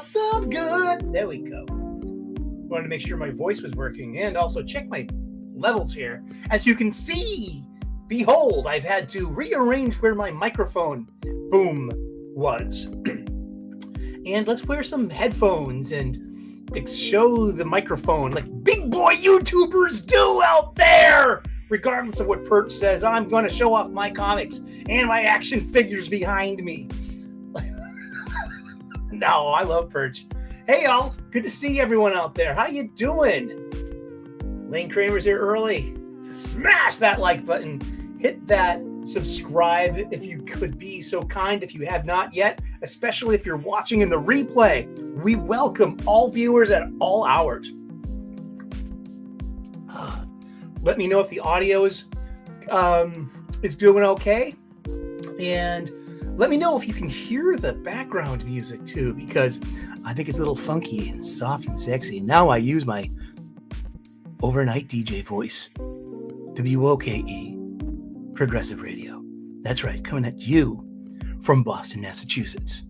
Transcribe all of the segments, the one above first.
What's up, good? There we go. Wanted to make sure my voice was working and also check my levels here. As you can see, behold, I've had to rearrange where my microphone boom was. And let's wear some headphones and show the microphone like big boy YouTubers do out there. Regardless of what Perch says, I'm going to show off my comics and my action figures behind me. No, I love Perch. Hey, y'all. Good to see everyone out there. How you doing? Lane Kramer's here early. Smash that like button. Hit that subscribe if you could be so kind if you have not yet, especially if you're watching in the replay. We welcome all viewers at all hours. Let me know if the audio is doing okay. And let me know if you can hear the background music too, because I think it's a little funky and soft and sexy. Now I use my overnight DJ voice. WOKE, Progressive Radio. That's right, coming at you from Boston, Massachusetts,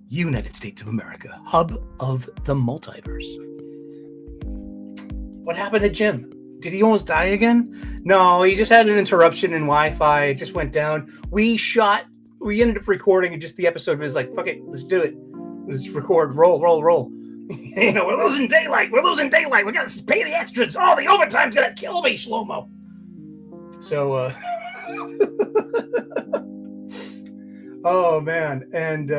United States of America, hub of the multiverse. What happened to Jim? Did he almost die again? No, he just had an interruption in Wi-Fi. It just went down. We ended up recording and just the episode was like, fuck it, let's do it. Let's record, roll. You know, we're losing daylight. We got to pay the extras. Oh, the overtime's going to kill me, slow-mo. So, oh, man. And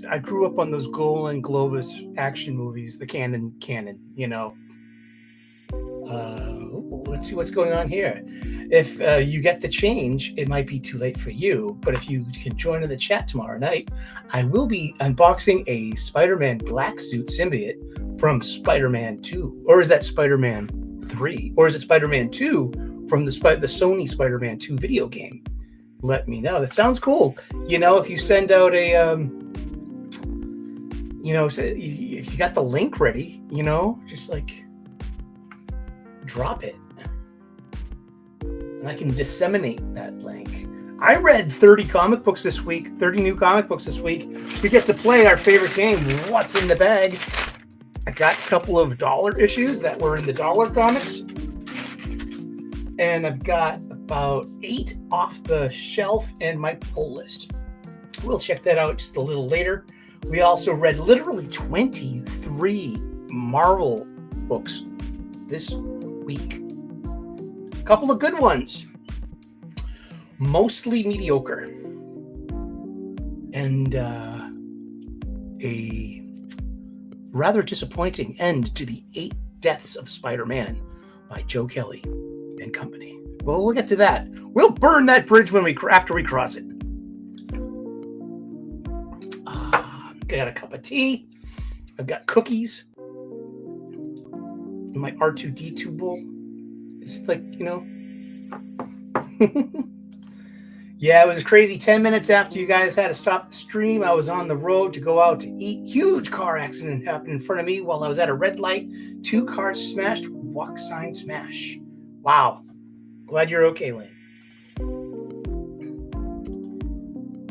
I grew up on those Golan Globus action movies, the canon, you know. Let's see what's going on here. If you get the change, it might be too late for you. But if you can join in the chat tomorrow night, I will be unboxing a Spider-Man black suit symbiote from Spider-Man 2. Or is that Spider-Man 3? Or is it Spider-Man 2 from the Sony Spider-Man 2 video game? Let me know. That sounds cool. You know, if you send out a, you know, if you got the link ready, you know, just like drop it. And I can disseminate that link. I read 30 comic books this week, 30 new comic books this week. We get to play our favorite game, What's in the Bag? I got a couple of dollar issues that were in the dollar comics. And I've got about 8 off the shelf and my pull list. We'll check that out just a little later. We also read literally 23 Marvel books this week. A couple of good ones. Mostly mediocre. And a rather disappointing end to the 8 Deaths of Spider-Man by Joe Kelly and company. Well, we'll get to that. We'll burn that bridge after we cross it. I got a cup of tea. I've got cookies. My R2D2 bowl. It's like, you know. Yeah, it was a crazy 10 minutes after you guys had to stop the stream. I was on the road to go out to eat. Huge car accident happened in front of me while I was at a red light. 2 cars smashed. Walk sign smash. Wow. Glad you're okay, Lane.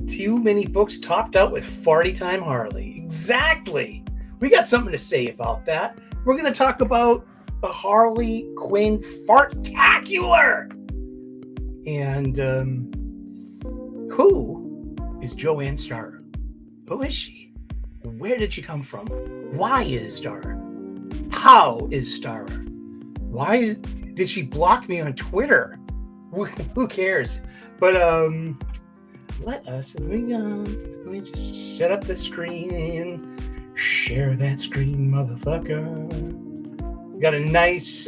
Too many books topped out with farty time Harley. Exactly. We got something to say about that. We're going to talk about the Harley Quinn Fartacular. And who is Joanne Starr? Who is she? Where did she come from? Why is Starr? How is Starr? Why did she block me on Twitter? Who cares? But let me just set up the screen. Share that screen, motherfucker. Got a nice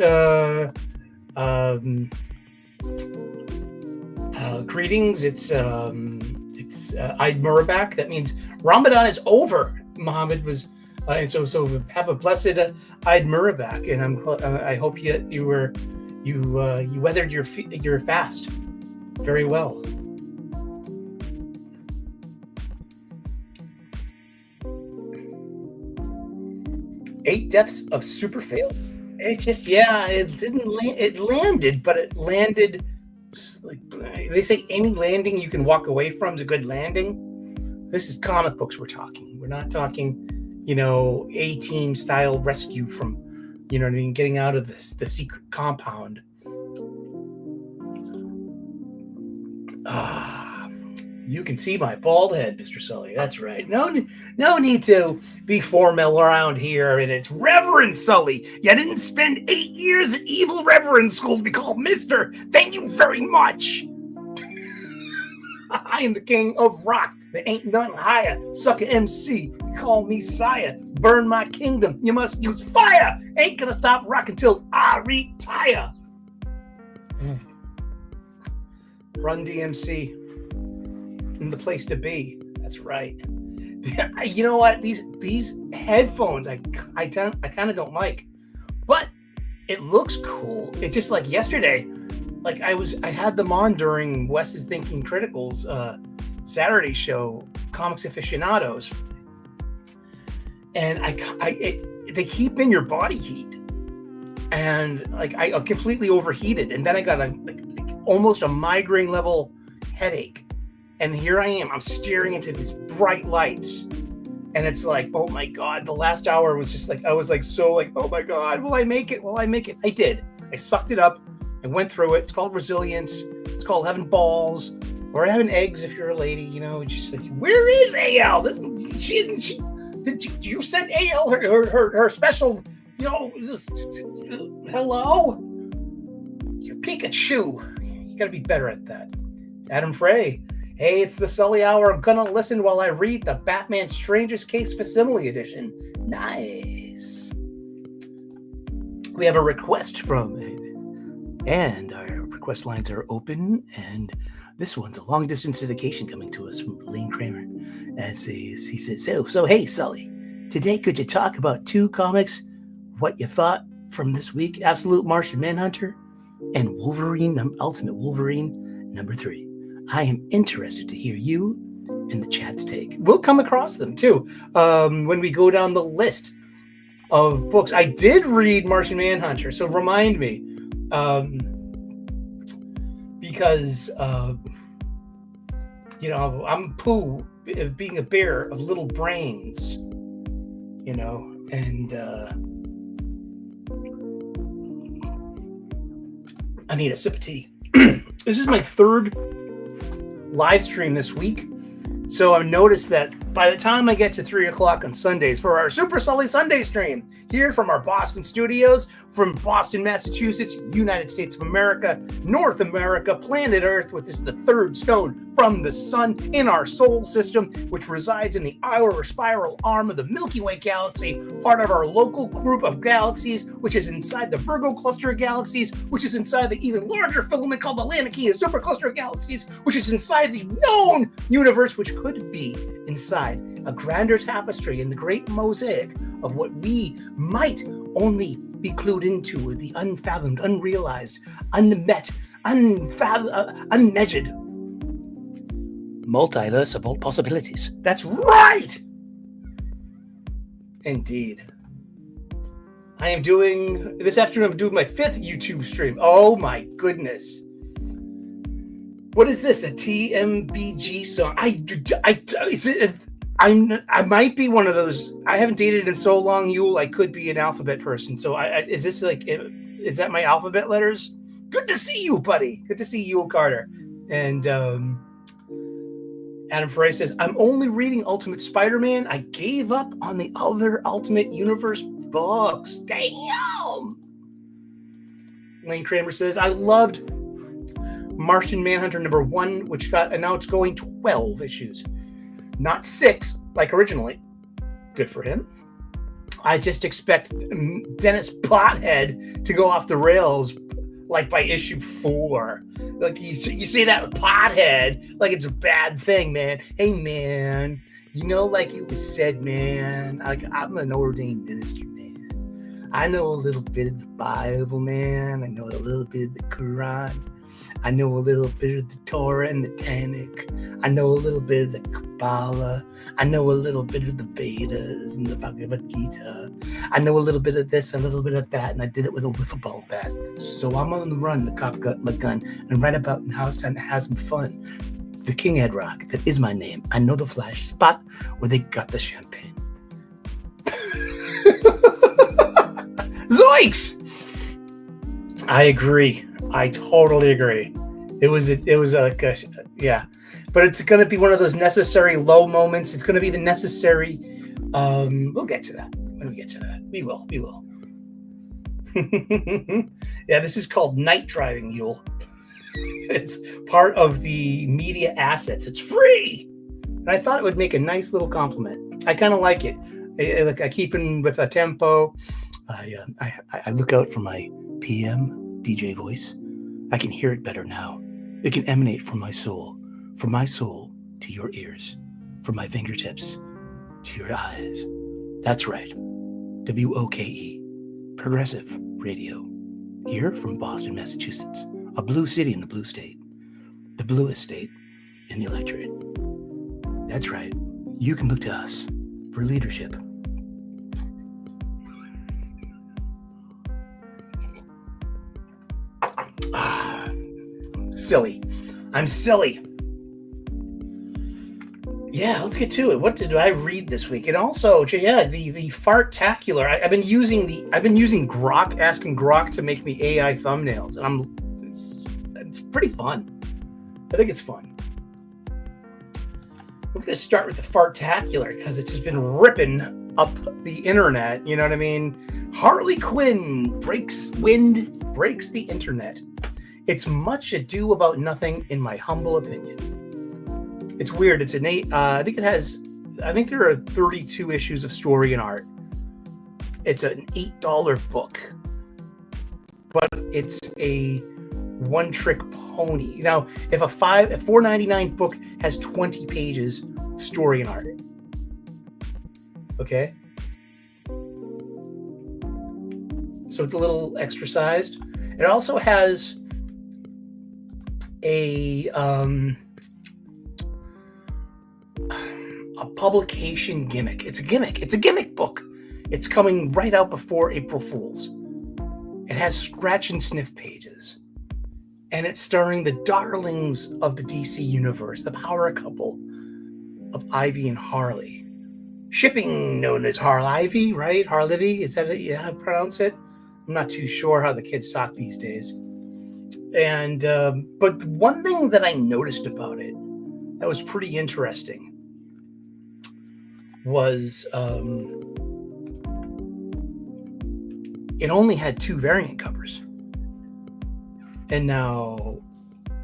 greetings. It's Eid Mubarak. That means Ramadan is over. Muhammad was, and so have a blessed Eid Mubarak. And I hope you weathered your fast very well. Eight Deaths of Super Fail. It just, it didn't land. It landed, but it landed like they say any landing you can walk away from is a good landing. This is comic books we're talking. We're not talking A-Team style rescue from, getting out of the secret compound. You can see my bald head, Mr. Sully. That's right. No need to be formal around here. And it's Reverend Sully. You didn't spend 8 years at evil Reverend school to be called Mister. Thank you very much. I am the king of rock. There ain't none higher. Sucker MC. Call me sire. Burn my kingdom. You must use fire. Ain't gonna stop rocking till I retire. Run DMC. In the place to be. That's right. You know what? These headphones I kind of don't like, but it looks cool. It's just like yesterday, like I had them on during Wes's Thinking Critical's Saturday show, Comics Aficionados, and they keep in your body heat, and like I completely overheated, and then I got almost a migraine level headache. And here I am. I'm staring into these bright lights. And it's like, oh my God. The last hour was just like, I was like, oh my God, will I make it? Will I make it? I did. I sucked it up. I went through it. It's called resilience. It's called having balls or having eggs if you're a lady, just like, where is AL? Did you send AL her special, hello? You're Pikachu. You got to be better at that. Adam Frey. Hey, it's the Sully Hour. I'm going to listen while I read the Batman Strangest Case Facsimile Edition. Nice. We have a request and our request lines are open, and this one's a long-distance dedication coming to us from Lane Kramer. And he says, so hey, Sully, today could you talk about 2 comics, what you thought from this week, Absolute Martian Manhunter and Wolverine, Ultimate Wolverine, number 3. I am interested to hear you and the chat's take. We'll come across them too when we go down the list of books. I did read Martian Manhunter, so remind me, because I'm Pooh, being a bear of little brains, and I need a sip of tea. This is my 3rd live stream this week, so I've noticed that by the time I get to 3 o'clock on Sundays for our Super Sully Sunday stream here from our Boston studios, from Boston, Massachusetts, United States of America, North America, planet Earth, which is the 3rd stone from the sun in our solar system, which resides in the outer spiral arm of the Milky Way galaxy, part of our local group of galaxies, which is inside the Virgo cluster of galaxies, which is inside the even larger filament called the Laniakea supercluster of galaxies, which is inside the known universe, which could be inside a grander tapestry in the great mosaic of what we might only be clued into, the unfathomed, unrealized, unmet, unmeasured multiverse of all possibilities. That's right! Indeed. This afternoon I'm doing my 5th YouTube stream. Oh my goodness. What is this? A TMBG song? I might be one of those. I haven't dated in so long, Yule. I could be an alphabet person. So is this is that my alphabet letters? Good to see you, buddy. Good to see Yule Carter. And Adam Ferre says, I'm only reading Ultimate Spider-Man. I gave up on the other Ultimate Universe books. Damn. Lane Kramer says, I loved Martian Manhunter number 1, which got announced going 12 issues. Not 6, like originally. Good for him. I just expect Dennis Pothead to go off the rails like by issue 4. Like you say that with Pothead like it's a bad thing, man. Hey, man, like it was said, man, like I'm an ordained minister, man. I know a little bit of the Bible, man. I know a little bit of the Quran. I know a little bit of the Torah and the Tanakh. I know a little bit of the Kabbalah. I know a little bit of the Vedas and the Bhagavad Gita. I know a little bit of this, a little bit of that, and I did it with a wiffle ball bat. So I'm on the run. The cop got my gun, and right about now it's time to have some fun. The King Ed Rock, that is my name. I know the flash spot where they got the champagne. Zoinks! I agree. I totally agree. It was yeah. But it's going to be one of those necessary low moments. It's going to be the necessary. We'll get to that. When we get to that, we will. Yeah, this is called Night Driving Mule. It's part of the media assets. It's free, and I thought it would make a nice little compliment. I kind of like it. I keep in with a tempo. I look out for my PM DJ voice. I can hear it better now. It can emanate from my soul to your ears, from my fingertips to your eyes. That's right. WOKE, Progressive Radio, here from Boston, Massachusetts, a blue city in the blue state, the bluest state in the electorate. That's right. You can look to us for leadership. Silly. I'm silly. Yeah, let's get to it. What did I read this week? And also, yeah, the Fartacular. I've been using Grok, asking Grok to make me AI thumbnails, and it's pretty fun. I think it's fun. We're going to start with the Fartacular because it's just been ripping up the internet. You know what I mean? Harley Quinn breaks the internet. It's much ado about nothing, in my humble opinion. It's weird. It's an 8. I think there are 32 issues of story and art. It's an $8 book, but it's a one-trick pony. Now, if a $4.99 book has 20 pages of story and art, okay, so it's a little extra sized. It also has a publication gimmick. It's a gimmick book. It's coming right out before April Fools. It has scratch and sniff pages, and it's starring the darlings of the DC universe, the power couple of Ivy and Harley, shipping known as Harlivy, right? Harlivy, is that how to pronounce it? I'm not too sure how the kids talk these days. And but one thing that I noticed about it that was pretty interesting was it only had 2 variant covers. And now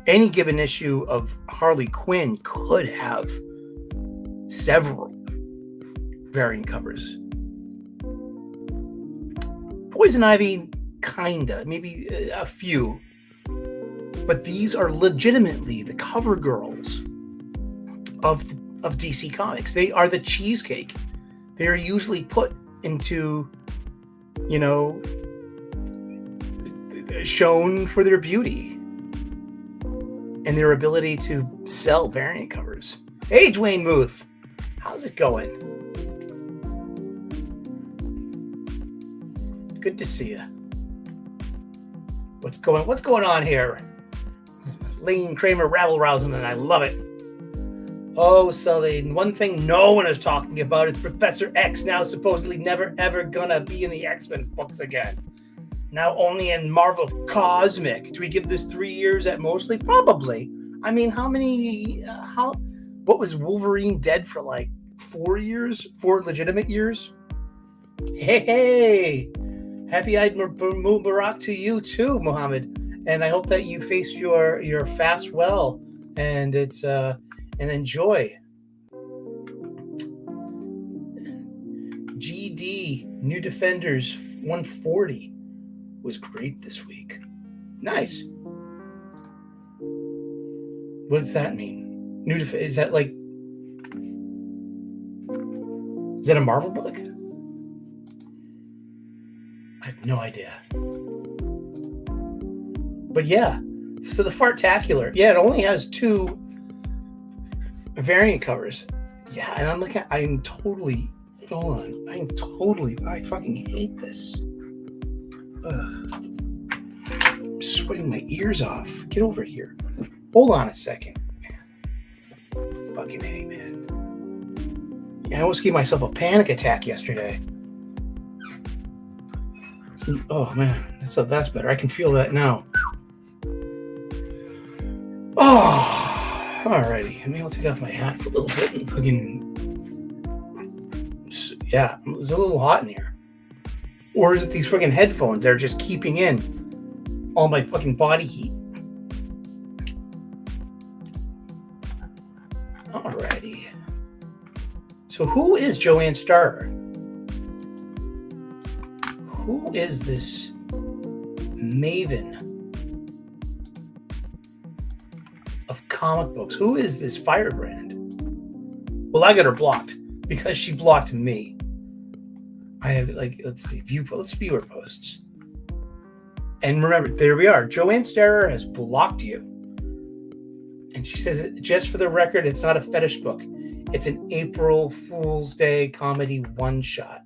any given issue of Harley Quinn could have several variant covers. Poison Ivy, kinda, maybe a few. But these are legitimately the cover girls of DC Comics. They are the cheesecake. They are usually put into, shown for their beauty and their ability to sell variant covers. Hey, Dwayne Muth, how's it going? Good to see you. What's going on here? Lane Kramer rabble-rousing, and I love it. Oh, Sully, one thing no one is talking about is Professor X now supposedly never ever gonna be in the X-Men books again. Now only in Marvel Cosmic. Do we give this 3 years at mostly? Probably. I mean, what was Wolverine dead for, like 4 years? 4 legitimate years? Hey! Happy Eid Mubarak to you too, Mohammed. And I hope that you face your fast well, and it's and enjoy. GD New Defenders 140 was great this week. Nice. What does that mean? Is that like? Is that a Marvel book? I have no idea. But yeah, so the Fartacular, yeah, it only has 2 variant covers. Yeah, and I fucking hate this. I'm sweating my ears off. Get over here. Hold on a second. Fucking A, man. I almost gave myself a panic attack yesterday. Oh man, that's better. I can feel that now. Oh, alrighty. Maybe I'll take off my hat for a little bit and fucking. Yeah, it's a little hot in here. Or is it these fucking headphones that are just keeping in all my fucking body heat? Alrighty. So who is Joanne Starr? Who is this maven of comic books? Who is this firebrand? Well, I got her blocked because she blocked me. I have, like, let's see, let's view her posts. And remember, there we are. Joanne Starr has blocked you. And she says, just for the record, it's not a fetish book. It's an April Fool's Day comedy one-shot.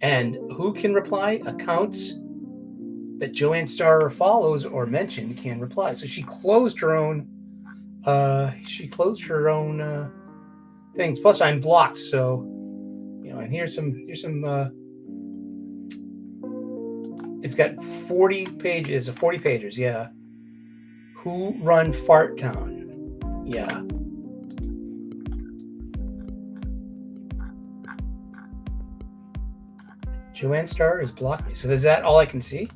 And who can reply? Accounts that Joanne Starr follows or mentioned can reply. So she closed her own things. Plus I'm blocked, so and here's some it's got 40 pages, 40 pages, yeah. Who run Fart Town? Yeah. Joanne Starr has blocked me. So is that all I can see?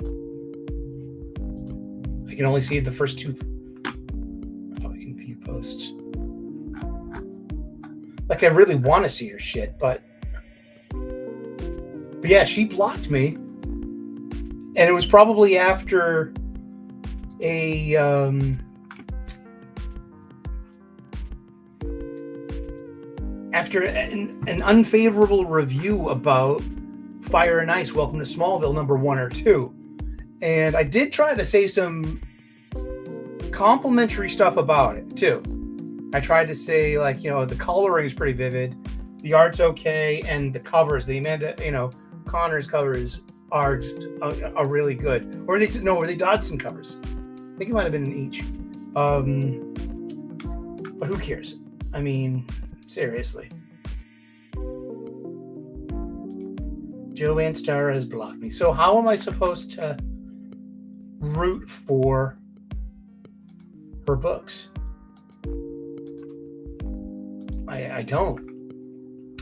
I can only see the first two. Oh, I can view posts. Like, I really want to see her shit, but yeah, she blocked me. And it was probably after an unfavorable review about Fire and Ice, Welcome to Smallville, number 1 or 2. And I did try to say some complimentary stuff about it, too. I tried to say, like, the coloring is pretty vivid, the art's okay, and the covers, the Amanda, Connor's covers are really good. Or were they Dodson covers? I think it might have been each. But who cares? I mean, seriously. Joanne Starr has blocked me. So how am I supposed to root for her books? I don't.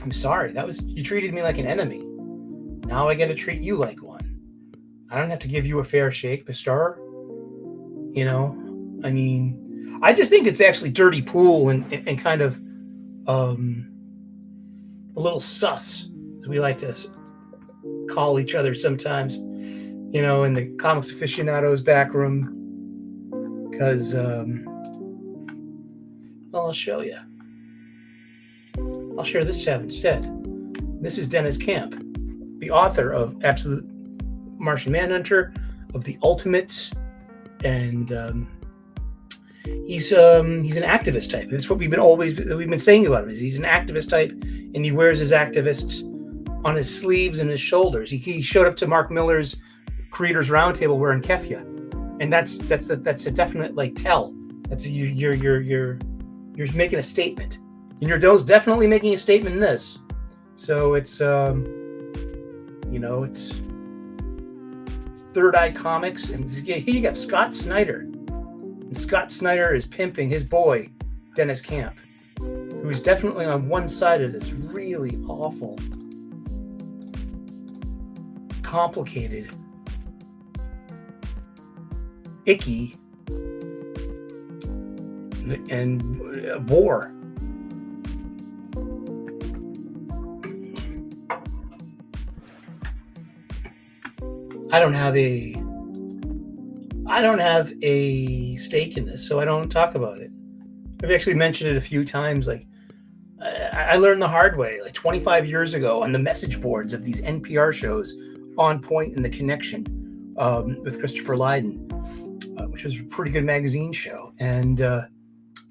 I'm sorry. You treated me like an enemy. Now I got to treat you like one. I don't have to give you a fair shake, Miss Starr. I mean, I just think it's actually dirty pool and kind of a little sus, as we like to call each other sometimes, in the comics aficionados back room. Because, I'll show you. I'll share this tab instead. This is Dennis Camp, the author of Absolute Martian Manhunter, of The Ultimates, and he's an activist type. That's what we've been saying about him. Is he's an activist type, and he wears his activists on his sleeves and his shoulders. He showed up to Mark Miller's Creators Roundtable wearing keffiyeh, and that's a definite tell. That's you're making a statement, and your dough's definitely making a statement in this. So it's it's Third Eye Comics, and here you got Scott Snyder. And Scott Snyder is pimping his boy, Dennis Camp, who is definitely on one side of this really awful, complicated, icky, and war. I don't have a stake in this, so I don't talk about it. I've actually mentioned it a few times. I learned the hard way, 25 years ago, on the message boards of these NPR shows, On Point and The Connection, with Christopher Lydon, which was a pretty good magazine show. And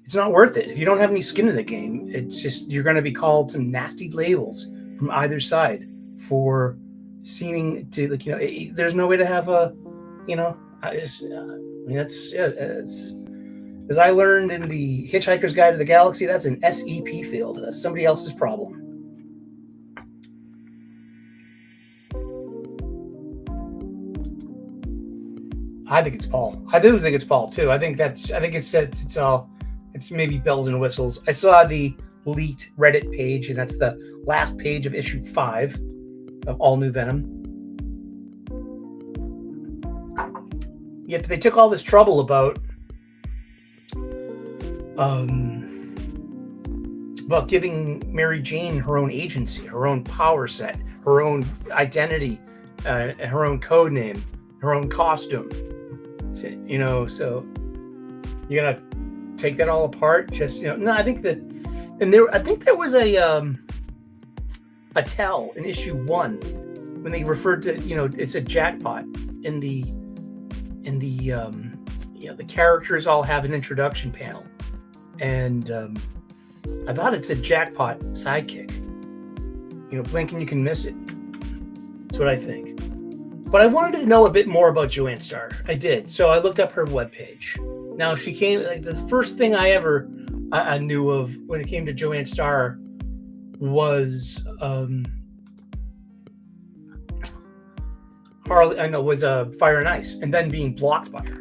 it's not worth it. If you don't have any skin in the game, it's just, you're going to be called some nasty labels from either side for seeming to, there's no way to have a, it's, as I learned in the Hitchhiker's Guide to the Galaxy, that's an SEP field. That's somebody else's problem. I think it's Paul. I do think it's Paul too. I think it's maybe bells and whistles. I saw the leaked Reddit page, and that's the last page of issue 5 of All New Venom. Yet they took all this trouble about giving Mary Jane her own agency, her own power set, her own identity, her own code name, her own costume. So, so you're gonna take that all apart? Just no. I think that, I think there was a tell in issue 1 when they referred to it's a jackpot in the the characters all have an introduction panel, and I thought it's a jackpot sidekick. Blink and you can miss it. That's what I think. But I wanted to know a bit more about Joanne Starr. I did. So I looked up her webpage. Now she came, the first thing I ever knew of when it came to Joanne Starr was Harley. I know was Fire and Ice, and then being blocked by her.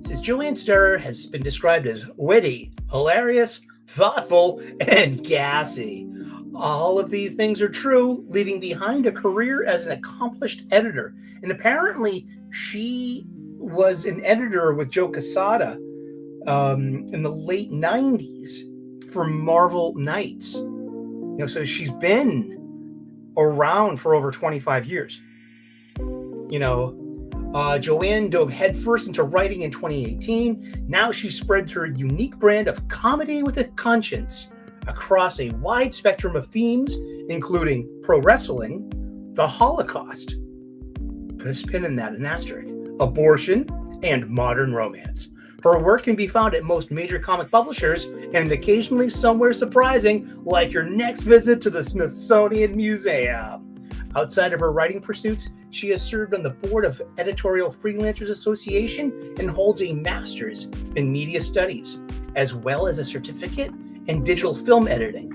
It says Joanne Starr has been described as witty, hilarious, thoughtful, and gassy. All of these things are true, leaving behind a career as an accomplished editor. And apparently, she was an editor with Joe Quesada in the late 90s for Marvel Knights. So she's been around for over 25 years. Joanne dove headfirst into writing in 2018. Now she spreads her unique brand of comedy with a conscience across a wide spectrum of themes, including pro wrestling, the Holocaust, put a spin in that, an asterisk, abortion, and modern romance. Her work can be found at most major comic publishers and occasionally somewhere surprising, like your next visit to the Smithsonian Museum. Outside of her writing pursuits, she has served on the board of Editorial Freelancers Association and holds a master's in media studies, as well as a certificate in digital film editing.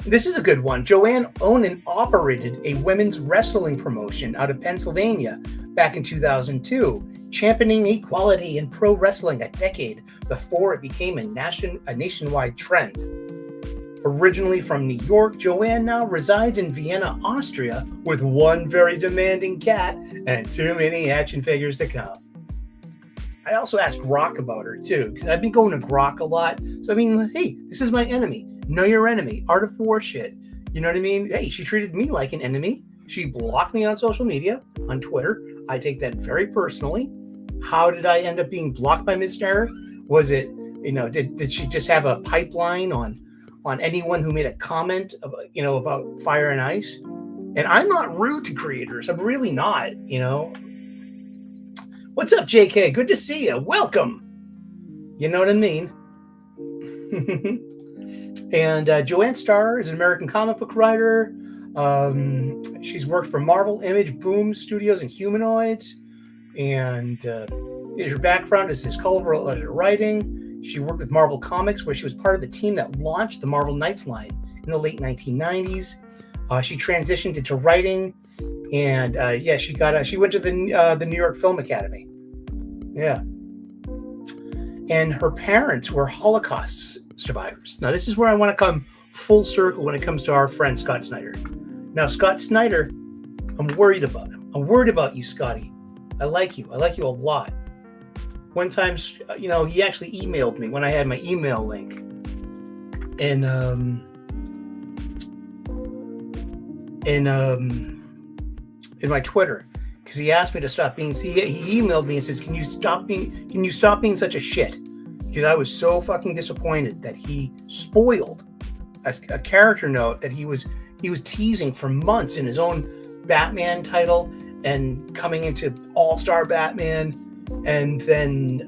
This is a good one. Joanne owned and operated a women's wrestling promotion out of Pennsylvania back in 2002, championing equality in pro wrestling a decade before it became a nationwide trend. Originally from New York, Joanne now resides in Vienna, Austria, with one very demanding cat and too many action figures to come. I also asked Grok about her too, because I've been going to Grok a lot. So hey, this is my enemy. Know your enemy. Art of War shit. You know what I mean? Hey, she treated me like an enemy. She blocked me on social media, on Twitter. I take that very personally. How did I end up being blocked by Ms. Starr? Was it, did she just have a pipeline on anyone who made a comment about Fire and Ice? And I'm not rude to creators. I'm really not, What's up, JK? Good to see you. Welcome. You know what I mean? And Joanne Starr is an American comic book writer. She's worked for Marvel, Image, Boom Studios, and Humanoids. And her background is his colorful writing. She worked with Marvel Comics, where she was part of the team that launched the Marvel Knights line in the late 1990s. She transitioned into writing, and she went to the New York Film Academy. Yeah. And her parents were Holocaust survivors. Now, this is where I want to come full circle when it comes to our friend Scott Snyder. Now, Scott Snyder, I'm worried about him. I'm worried about you, Scotty. I like you. I like you a lot. One time, he actually emailed me when I had my email link. And in my Twitter, because he asked me to stop being. He emailed me and says, "Can you stop being such a shit?" Because I was so fucking disappointed that he spoiled a character note that he was teasing for months in his own Batman title and coming into All-Star Batman, and then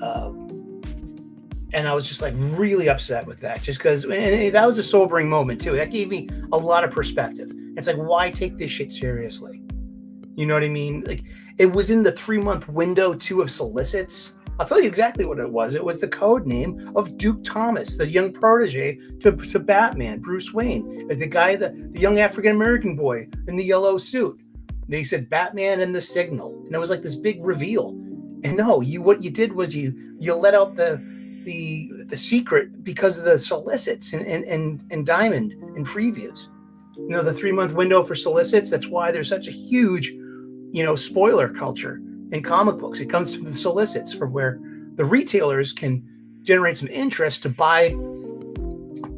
and I was just like really upset with that, just because, and that was a sobering moment too. That gave me a lot of perspective. It's like, why take this shit seriously? You know what I mean? Like, it was in the 3-month window too of solicits. I'll tell you exactly what it was. It was the code name of Duke Thomas, the young protege to Batman, Bruce Wayne, the guy, the young African-American boy in the yellow suit. They said Batman and the Signal. And it was like this big reveal. And no, what you did was you let out the secret because of the solicits and Diamond and previews. You know, the 3-month window for solicits. That's why there's such a huge, spoiler culture in comic books. It comes from the solicits, from where the retailers can generate some interest to buy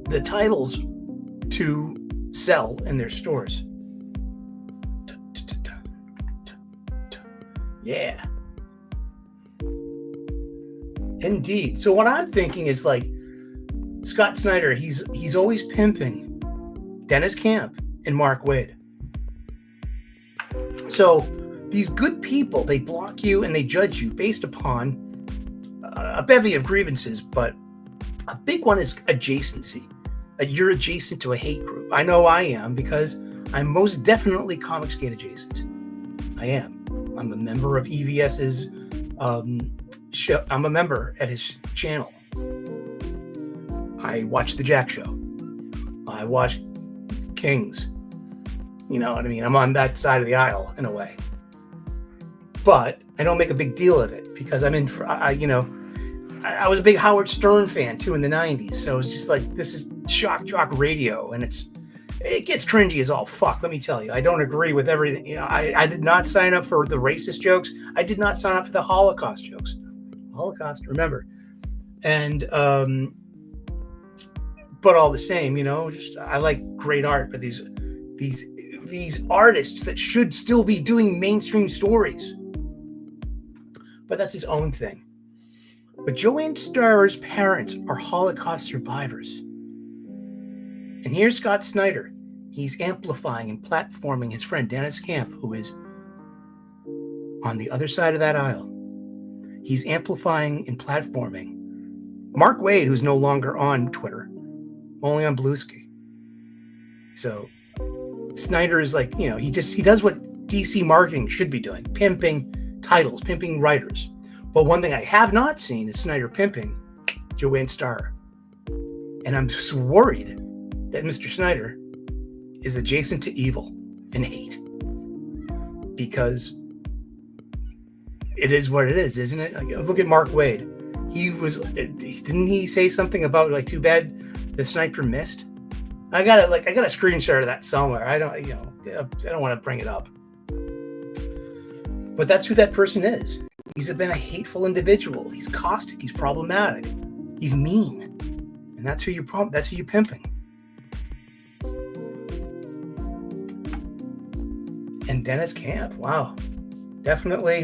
the titles to sell in their stores. Yeah. Indeed. So what I'm thinking is like Scott Snyder, he's always pimping Dennis Camp and Mark Waid. So these good people, they block you and they judge you based upon a bevy of grievances, but a big one is adjacency. You're adjacent to a hate group. I know I am, because I'm most definitely Comicsgate adjacent. I am. I'm a member of EVS's show. I'm a member at his channel. I watch the Jack Show. I watch Kings. You know what I mean? I'm on that side of the aisle in a way. But I don't make a big deal of it because I'm in. I was a big Howard Stern fan too in the 90s. So it was just like, this is shock jock radio, and it gets cringy as all fuck. Let me tell you, I don't agree with everything. I did not sign up for the racist jokes. I did not sign up for the Holocaust jokes. Holocaust, remember. And but all the same, I like great art, but these artists that should still be doing mainstream stories. But that's his own thing. But Joanne Starr's parents are Holocaust survivors. And here's Scott Snyder. He's amplifying and platforming his friend Dennis Camp, who is on the other side of that aisle. He's amplifying and platforming Mark Waid, who's no longer on Twitter, only on Bluesky. So Snyder is like, he does what DC marketing should be doing, pimping titles, pimping writers. But one thing I have not seen is Snyder pimping Joanne Starr. And I'm just worried that Mr. Snyder is adjacent to evil and hate. Because it is what it is, isn't it? Like, look at Mark Waid. Didn't he say something about like, too bad the sniper missed? I got a screenshot of that somewhere. I don't want to bring it up. But that's who that person is. He's been a hateful individual. He's caustic. He's problematic. He's mean. And that's who you're pimping. And Dennis Camp, wow. Definitely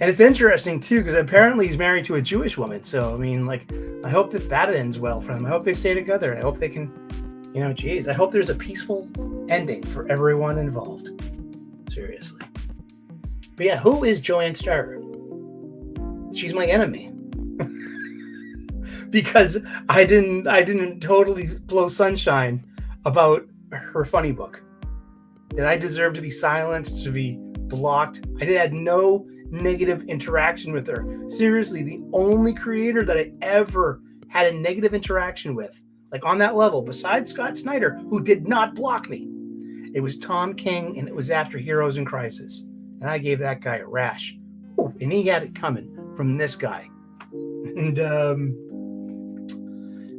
and it's interesting too, because apparently he's married to a Jewish woman. So, I hope that ends well for them. I hope they stay together. I hope they can, I hope there's a peaceful ending for everyone involved. Seriously. But yeah, who is Joanne Starr? She's my enemy. Because I didn't totally blow sunshine about her funny book. That I deserve to be silenced, to be blocked. I had no negative interaction with her. Seriously, the only creator that I ever had a negative interaction with, like on that level, besides Scott Snyder, who did not block me, it was Tom King, and it was after Heroes in Crisis. And I gave that guy a rash. Ooh, and he had it coming from this guy. And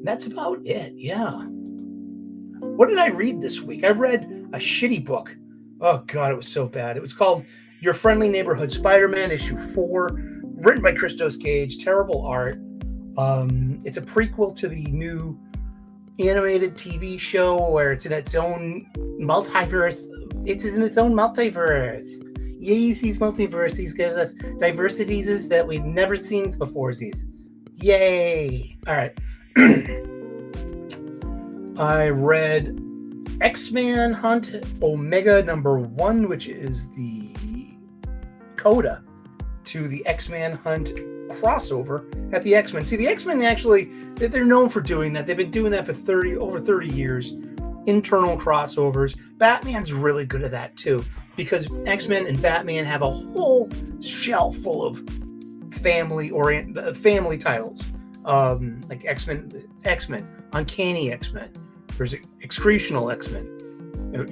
that's about it, yeah. What did I read this week? I read a shitty book. Oh, God, it was so bad. It was called Your Friendly Neighborhood Spider-Man, issue 4, written by Christos Gage. Terrible art. It's a prequel to the new animated TV show where it's in its own multiverse. Yes, these multiverses give us diversities that we've never seen before. Yay! All right. I read X-Men Hunt Omega #1, which is the coda to the X-Men Hunt crossover at the X-Men. See, the X-Men actually, they're known for doing that. They've been doing that for over 30 years. Internal crossovers. Batman's really good at that too, because X-Men and Batman have a whole shelf full of family titles, like X-Men, Uncanny X-Men. There's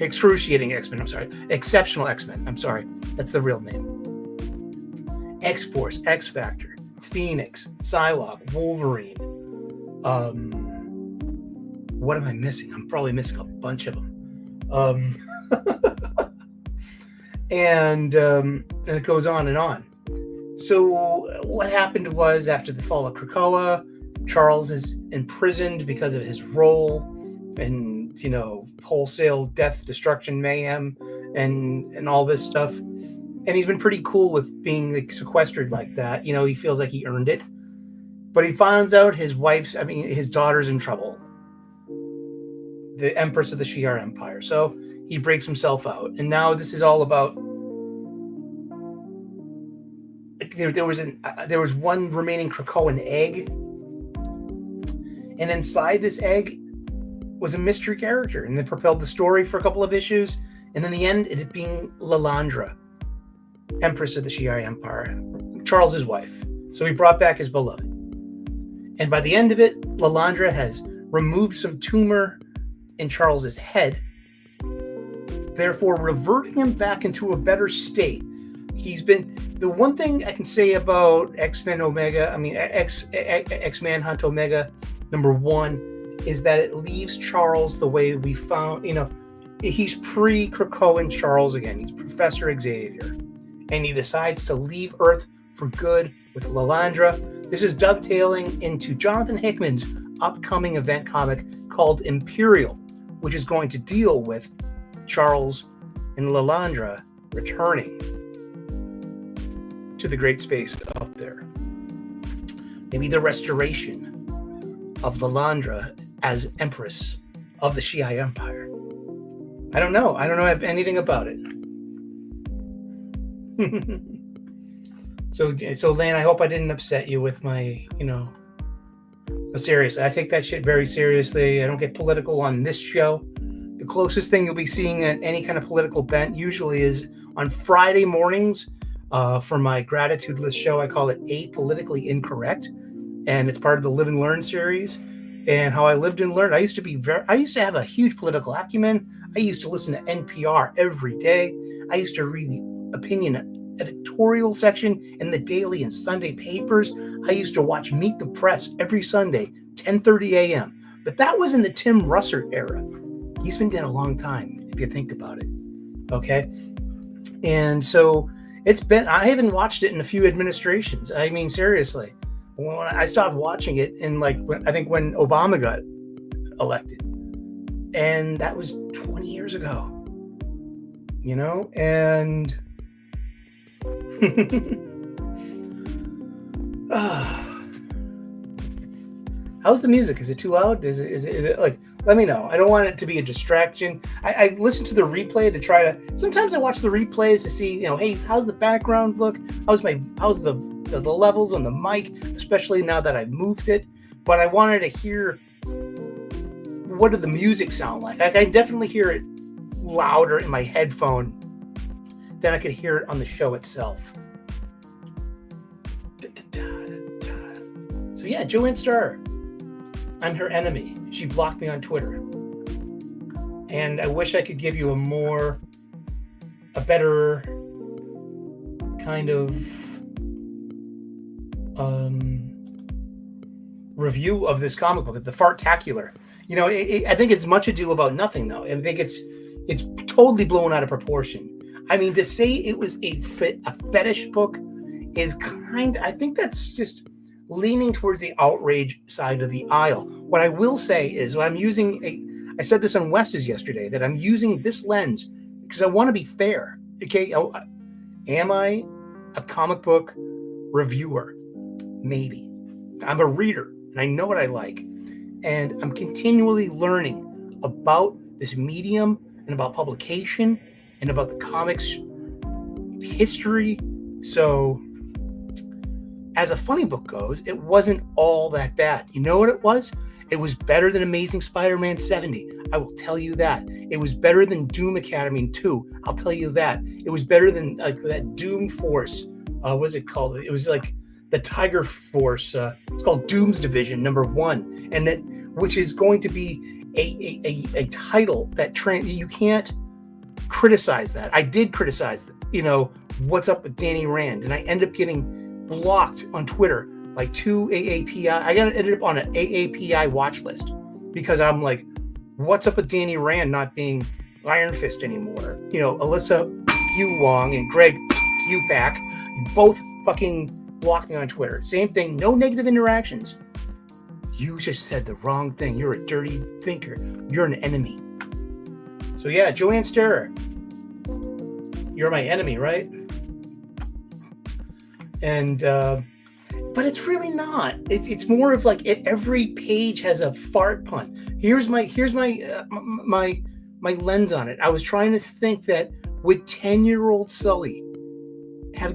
Excruciating X-Men. I'm sorry. Exceptional X-Men. I'm sorry. That's the real name. X-Force, X-Factor, Phoenix, Psylocke, Wolverine. What am I missing? I'm probably missing a bunch of them. And it goes on and on. So what happened was, after the fall of Krakoa, Charles is imprisoned because of his role in, wholesale death, destruction, mayhem, and all this stuff. And he's been pretty cool with being like sequestered like that. He feels like he earned it. But he finds out his daughter's in trouble. The Empress of the Shi'ar Empire. So he breaks himself out. And now this is all about... There was one remaining Krakoan egg. And inside this egg was a mystery character. And they propelled the story for a couple of issues. And then the end, it being Lilandra, Empress of the Shi'ar Empire, Charles's wife. So he brought back his beloved. And by the end of it, Lilandra has removed some tumor in Charles's head, therefore reverting him back into a better state. The one thing I can say about X-Men Hunt Omega #1 is that it leaves Charles the way we found, he's pre-Krakoan Charles again. He's Professor Xavier. And he decides to leave Earth for good with Lilandra. This is dovetailing into Jonathan Hickman's upcoming event comic called Imperial, which is going to deal with Charles and Lilandra returning to the great space out there. Maybe the restoration of Lilandra as Empress of the Shi'ar Empire. I don't know anything about it. So Lan, I hope I didn't upset you with my, seriously, I take that shit very seriously. I don't get political on this show. The closest thing you'll be seeing at any kind of political bent usually is on Friday mornings for my gratitude list show. I call it Apolitically Incorrect, and it's part of the Live and Learn series. And how I lived and learned. I used to have a huge political acumen. I used to listen to NPR every day. I used to read the opinion editorial section in the daily and Sunday papers. I used to watch Meet the Press every Sunday, 10:30 a.m. But that was in the Tim Russert era. He's been dead a long time, if you think about it. Okay? And so I haven't watched it in a few administrations. I mean, seriously. When I stopped watching it I think when Obama got elected. And that was 20 years ago. And how's the music? Is it too loud? Is it like, let me know. I don't want it to be a distraction. I listen to the replay to try to, sometimes I watch the replays to see, hey, how's the background look? How's the levels on the mic, especially now that I've moved it. But I wanted to hear, what did the music sound like? I can definitely hear it louder in my headphone than I could hear it on the show itself. So yeah, Joanne Starr. I'm her enemy. She blocked me on Twitter. And I wish I could give you a better kind of review of this comic book, the Fartacular. I think it's much ado about nothing, though. I think it's totally blown out of proportion. I mean, to say it was a fetish book is I think that's just leaning towards the outrage side of the aisle. What I will say is, when I'm using I said this on Wes's yesterday, that I'm using this lens because I want to be fair. Okay, am I a comic book reviewer? Maybe. I'm a reader, and I know what I like. And I'm continually learning about this medium and about publication and about the comics history. So, as a funny book goes, it wasn't all that bad. You know what it was? It was better than Amazing Spider-Man 70. I will tell you that. It was better than Doom Academy 2. I'll tell you that. It was better than that Doom Force. What was it called? It was like the Tiger Force. It's called Doom's Division #1, and that which is going to be a title that you can't criticize that. I did criticize, what's up with Danny Rand, and I ended up getting blocked on Twitter like 2 AAPI. I ended up on an AAPI watch list because I'm like, what's up with Danny Rand not being Iron Fist anymore? Alyssa Yu Wong and Greg Upack, both fucking blocked me on Twitter. Same thing, no negative interactions. You just said the wrong thing. You're a dirty thinker. You're an enemy. So yeah, Joanne Sterrer, you're my enemy, right? And but it's really not. It's more of like every page has a fart pun. Here's my lens on it. I was trying to think that would 10-year-old Sully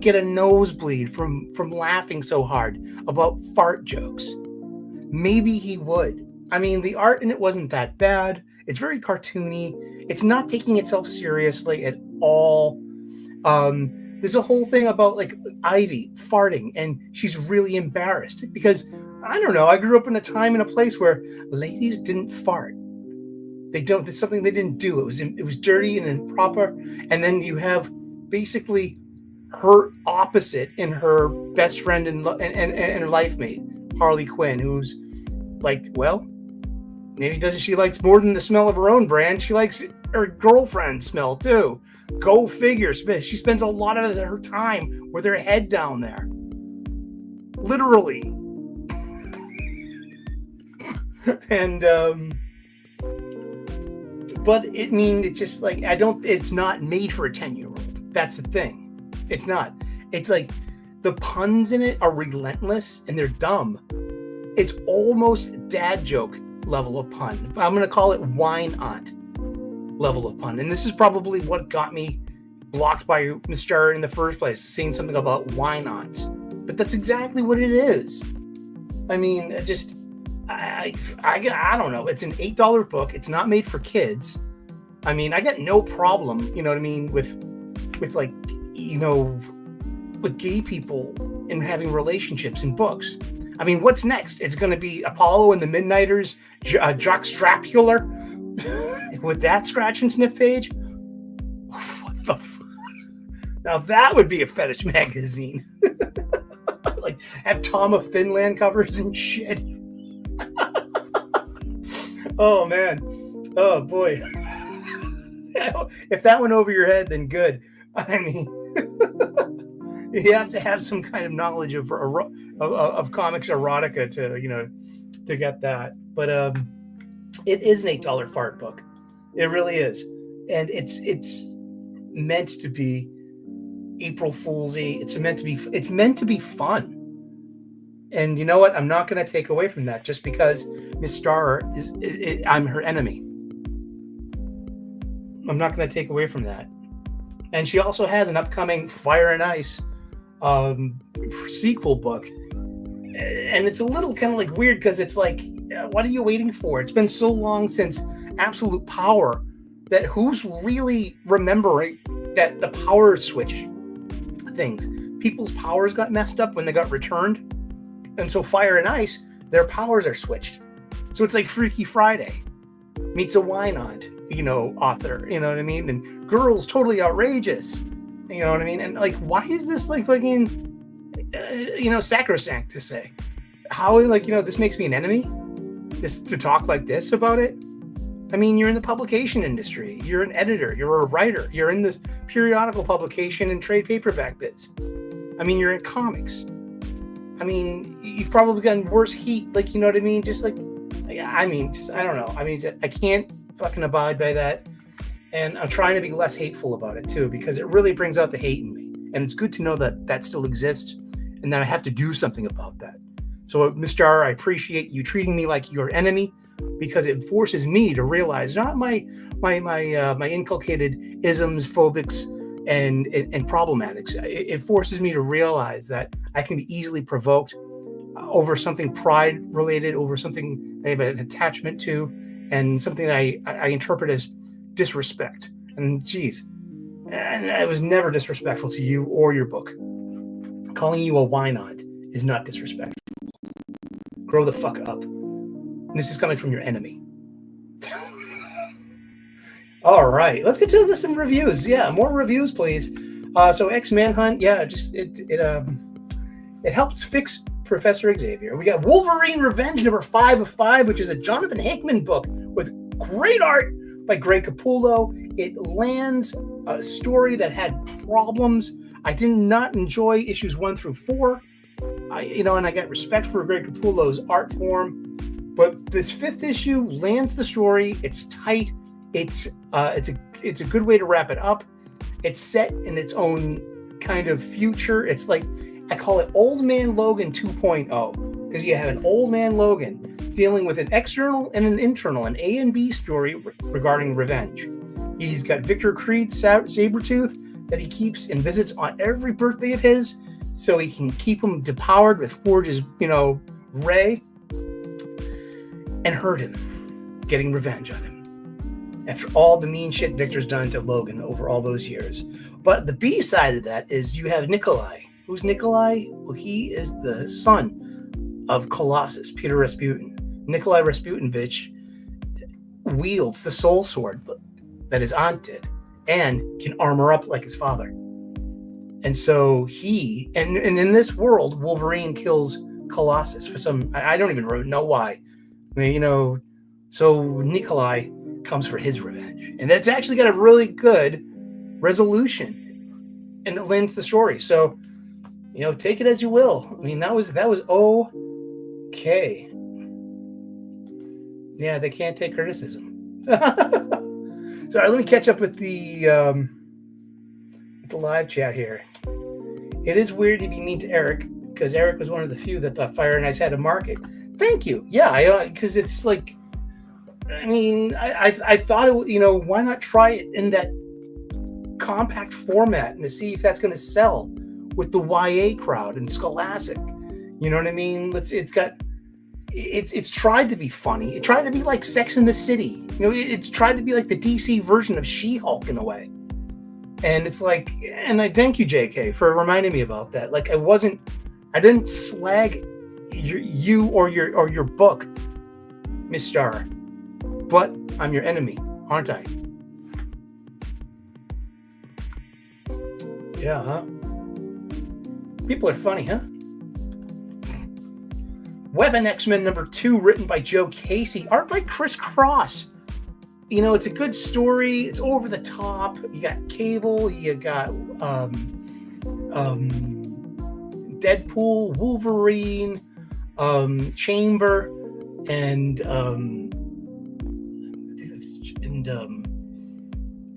get a nosebleed from laughing so hard about fart jokes? Maybe he would. I mean, the art in it wasn't that bad. It's very cartoony. It's not taking itself seriously at all. There's a whole thing about like Ivy farting, and she's really embarrassed because, I don't know, I grew up in a time and a place where ladies didn't fart. They don't. It's something they didn't do. It was dirty and improper. And then you have basically her opposite in her best friend and her life mate, Harley Quinn, who's like, well, maybe she likes more than the smell of her own brand. She likes her girlfriend's smell too. Go figure. She spends a lot of her time with her head down there. Literally. And, but it's just like, it's not made for a 10-year-old. That's the thing. It's not. It's like the puns in it are relentless and they're dumb. It's almost dad joke level of pun. I'm going to call it wine aunt level of pun. And this is probably what got me blocked by Mr. in the first place, saying something about wine aunts. But that's exactly what it is. I mean, I don't know. It's an $8 book. It's not made for kids. I mean, I got no problem, with like, with gay people and having relationships in books. I mean, what's next? It's going to be Apollo and the Midnighters, Jockstrapular with that scratch and sniff page. What the fuck? Now that would be a fetish magazine. Like, have Tom of Finland covers and shit. Oh man. Oh boy. If that went over your head, then good. I mean, you have to have some kind of knowledge of comics erotica to get that. But it is an $8 fart book. It really is, and it's meant to be April Fool's-y. It's meant to be fun. And you know what? I'm not going to take away from that just because Miss Starr I'm her enemy. I'm not going to take away from that. And she also has an upcoming Fire and Ice sequel book. And it's a little kind of like weird because it's like, what are you waiting for? It's been so long since Absolute Power that who's really remembering that the power switch things? People's powers got messed up when they got returned. And so Fire and Ice, their powers are switched. So it's like Freaky Friday meets a wine aunt, author, you know what I mean? And girls totally outrageous, you know what I mean? And like, why is this like fucking, sacrosanct to say? How, this makes me an enemy? Just to talk like this about it? I mean, you're in the publication industry. You're an editor. You're a writer. You're in the periodical publication and trade paperback bits. I mean, you're in comics. I mean, you've probably gotten worse heat. Like, you know what I mean? Just like, I don't know. I mean, I can't fucking abide by that. And I'm trying to be less hateful about it too, because it really brings out the hate in me. And it's good to know that that still exists and that I have to do something about that. So, Mr. I appreciate you treating me like your enemy, because it forces me to realize not my inculcated isms, phobics, and problematics. It forces me to realize that I can be easily provoked over something pride related, over something I have an attachment to, and something that I interpret as disrespect. And geez, and I was never disrespectful to you or your book. Calling you a wine aunt is not disrespectful. Grow the fuck up. And this is coming from your enemy. All right, let's get to some reviews. Yeah, more reviews, please. So X-Manhunt, yeah, just it helps fix Professor Xavier. We got Wolverine Revenge number 5 of 5, which is a Jonathan Hickman book with great art by Greg Capullo. It lands a story that had problems. I did not enjoy issues 1 through 4. And I got respect for Greg Capullo's art form, but this 5th issue lands the story. It's tight. It's a good way to wrap it up. It's set in its own kind of future. It's like, I call it Old Man Logan 2.0, because you have an old man Logan dealing with an external and an internal, an A and B story regarding revenge. He's got Victor Creed Sabretooth that he keeps and visits on every birthday of his, so he can keep him depowered with Forge's, ray, and hurt him, getting revenge on him after all the mean shit Victor's done to Logan over all those years. But the B side of that is you have Nikolai. Who's Nikolai? Well, he is the son of Colossus, Peter Rasputin. Nikolai Rasputinvich wields the soul sword that his aunt did and can armor up like his father. And so and in this world, Wolverine kills Colossus for some, I don't even know why. So Nikolai comes for his revenge. And that's actually got a really good resolution, and it lands the story. So, take it as you will. That was okay. Yeah, they can't take criticism. So, all right, let me catch up with the live chat here. It is weird to be mean to Eric, because Eric was one of the few that thought Fire and Ice had a market. Thank you. Yeah, because it's like, I thought it, why not try it in that compact format and to see if that's going to sell with the YA crowd and Scholastic. You know what I mean? It's tried to be funny. It tried to be like Sex and the City. It's tried to be like the DC version of She-Hulk in a way. And it's like, and I thank you, JK, for reminding me about that. Like, I didn't slag you or your book, Miss Star, but I'm your enemy, aren't I? Yeah, huh? People are funny, huh? Weapon X-Men number 2, written by Joe Casey, art by Chris Cross. It's a good story. It's over the top. You got Cable. You got Deadpool, Wolverine, Chamber, and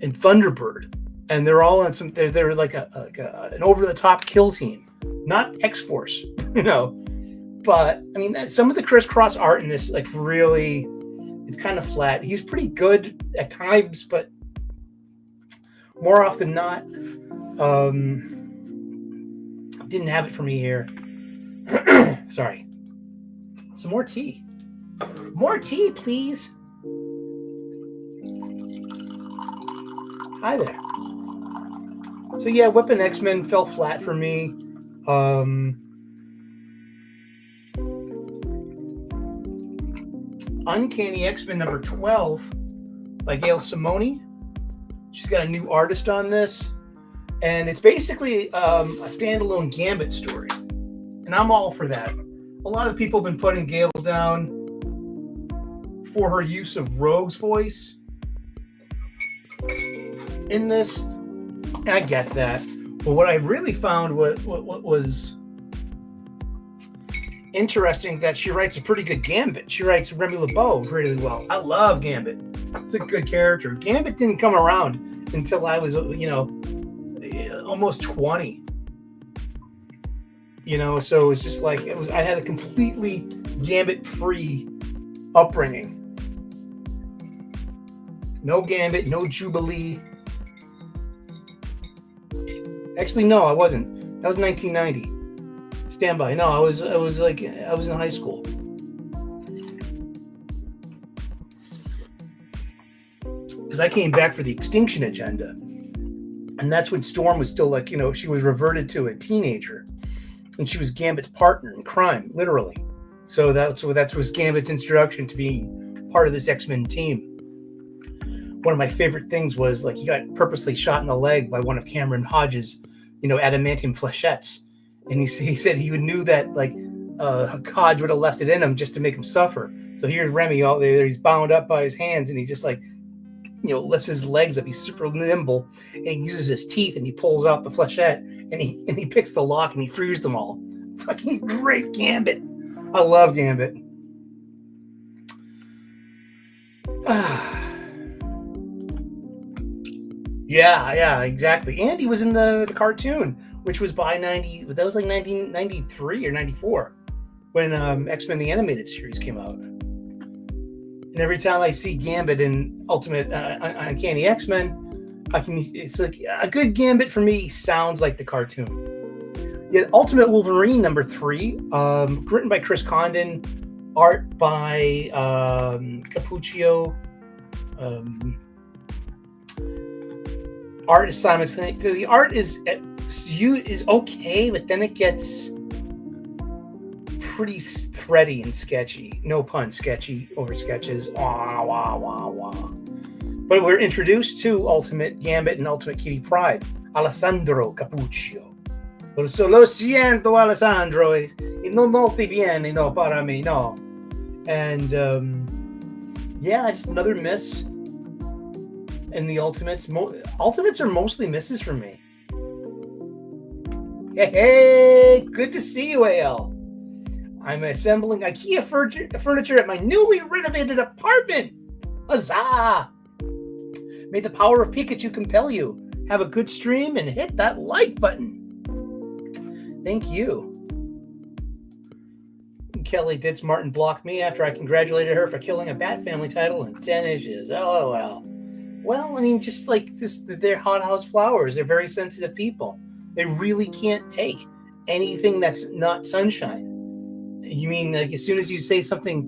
Thunderbird, and they're all on some. They're like an over the top kill team, not X-Force, But some of the Chris Cross art in this, like, really, it's kind of flat. He's pretty good at times, but more often than not, didn't have it for me here. Sorry. Some more tea. More tea, please. Hi there. So yeah, Weapon X-Men fell flat for me. Uncanny X-Men number 12 by Gail Simone. She's got a new artist on this, and it's basically a standalone Gambit story, and I'm all for that. A lot of people have been putting Gail down for her use of Rogue's voice in this, and I get that. But what I really found was interesting, that she writes a pretty good Gambit. She writes Remy LeBeau really well. I love Gambit. It's a good character. Gambit didn't come around until I was, almost 20. So it was just like, I had a completely Gambit-free upbringing. No Gambit, no Jubilee. Actually, no, I wasn't. That was 1990. Stand by. No, I was in high school. Because I came back for the Extinction Agenda. And that's when Storm was still like, she was reverted to a teenager. and she was Gambit's partner in crime, literally. So that was Gambit's introduction to being part of this X-Men team. One of my favorite things was like he got purposely shot in the leg by one of Cameron Hodges, adamantium flechettes, and he said he knew that like Hodge would have left it in him just to make him suffer. So here's Remy out there, he's bound up by his hands, and he just like lifts his legs up. He's super nimble, and he uses his teeth and he pulls out the flechette, and he picks the lock and he frees them all. Fucking great Gambit. I love Gambit. Yeah, exactly. And he was in the cartoon, which was by 1993 or 94 when X-Men the Animated Series came out. And every time I see Gambit in Ultimate Uncanny X-Men, it's like a good Gambit for me sounds like the cartoon. Yet Ultimate Wolverine number 3, written by Chris Condon, art by Cappuccio, art is Simon Sinek. The art is okay, but then it gets pretty thready and sketchy. No pun, sketchy over sketches. Wah, wah, wah, wah. But we're introduced to Ultimate Gambit and Ultimate Kitty Pryde, Alessandro Cappuccio. So lo siento, Alessandro, y no molti bene, no, para mí, no. And just another miss in the Ultimates. Ultimates are mostly misses for me. Hey, good to see you, AL. I'm assembling IKEA furniture at my newly renovated apartment. Huzzah! May the power of Pikachu compel you. Have a good stream and hit that like button. Thank you. Kelly Ditz Martin blocked me after I congratulated her for killing a Bat Family title in 10 issues. LOL. Well, I mean, just like this, they're hothouse flowers. They're very sensitive people. They really can't take anything that's not sunshine. You mean like as soon as you say something,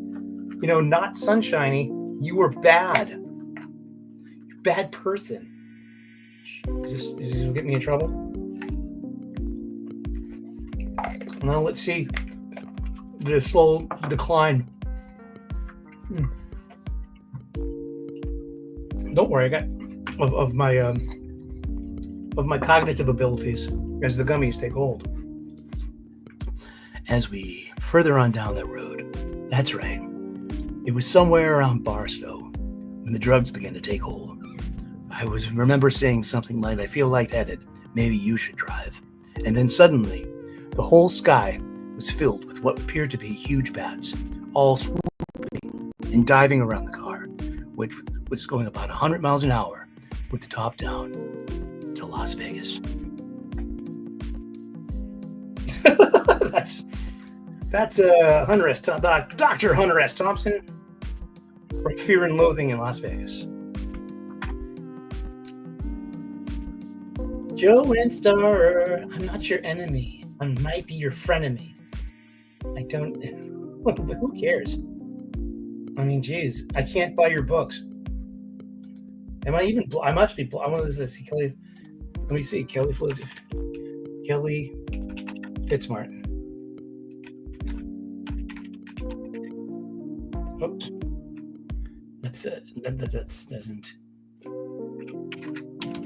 not sunshiny, you were bad. You're a bad person. Is this gonna get me in trouble? Now let's see the slow decline. Don't worry, I got of my cognitive abilities as the gummies take hold. As we further on down that road, that's right. It was somewhere around Barstow when the drugs began to take hold. I remember saying something like, "I feel lightheaded. Maybe you should drive." And then suddenly, the whole sky was filled with what appeared to be huge bats, all swooping and diving around the car, which was going about 100 miles an hour with the top down to Las Vegas. That's Hunter S. Dr. Hunter S. Thompson from Fear and Loathing in Las Vegas. Joe and Star, I'm not your enemy. I might be your frenemy. I don't. Who cares? I mean, geez, I can't buy your books. Am I even? I must be. I want to see Kelly. Let me see Kelly Fitzmartin. Oops. That's it. That doesn't.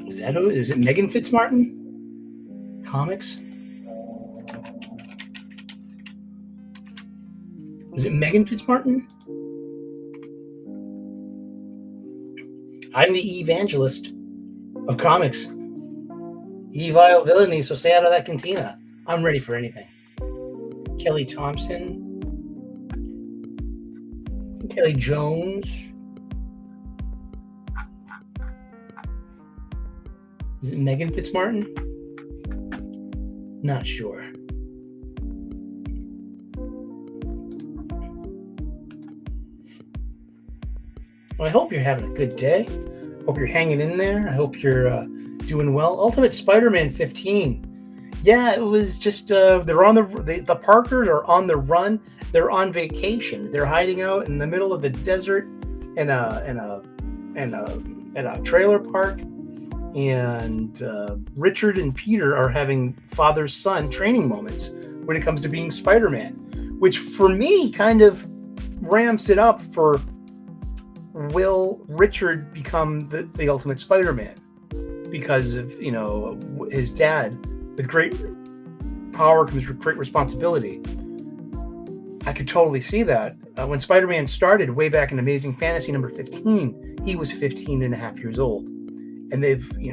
Is it Megan Fitzmartin? Comics? Is it Megan Fitzmartin? I'm the evangelist of comics. Evil villainy, so stay out of that cantina. I'm ready for anything. Kelly Thompson. Kelly Jones. Is it Megan Fitzmartin? Not sure. Well, I hope you're having a good day. Hope you're hanging in there. I hope you're doing well. Ultimate Spider-Man 15. Yeah, it was just they're on the Parkers are on the run. They're on vacation. They're hiding out in the middle of the desert in a trailer park. And Richard and Peter are having father-son training moments when it comes to being Spider-Man, which for me kind of ramps it up for, will Richard become the ultimate Spider-Man because of, his dad, with great power comes great responsibility. I could totally see that. When Spider-Man started way back in Amazing Fantasy number 15, he was 15 and a half years old. And they've, you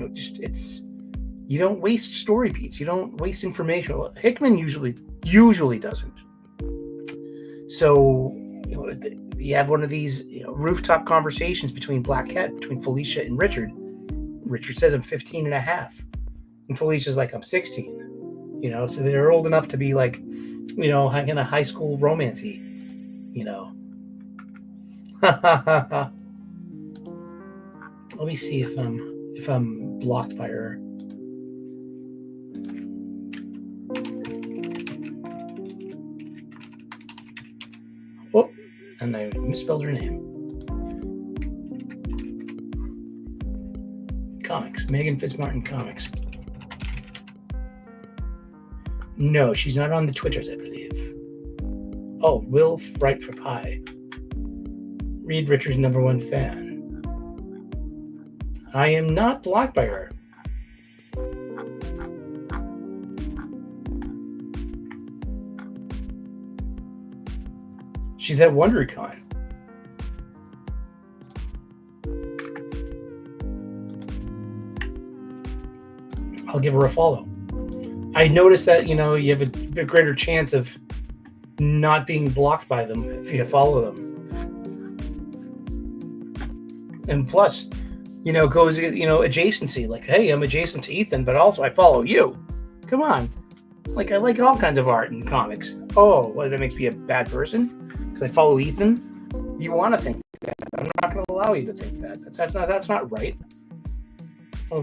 don't waste story beats. You don't waste information. Well, Hickman usually doesn't. So, you have one of these rooftop conversations between Black Cat, between Felicia and Richard. Richard says, I'm 15 and a half. And Felicia's like, I'm 16. So they're old enough to be like, in a high school romancy, Let me see if I'm blocked by her. Oh, and I misspelled her name. Comics, Megan Fitzmartin Comics. No, she's not on the Twitters, I believe. Oh, Will Write for Pie. Reed Richards' #1 fan. I am not blocked by her. She's at WonderyCon. I'll give her a follow. I noticed that, you have a greater chance of not being blocked by them if you follow them. And plus, goes, adjacency. Like, hey, I'm adjacent to Ethan, but also I follow you. Come on. Like, I like all kinds of art and comics. Oh, well, that makes me a bad person? Because I follow Ethan? You want to think that. I'm not going to allow you to think that. That's not right. Oh,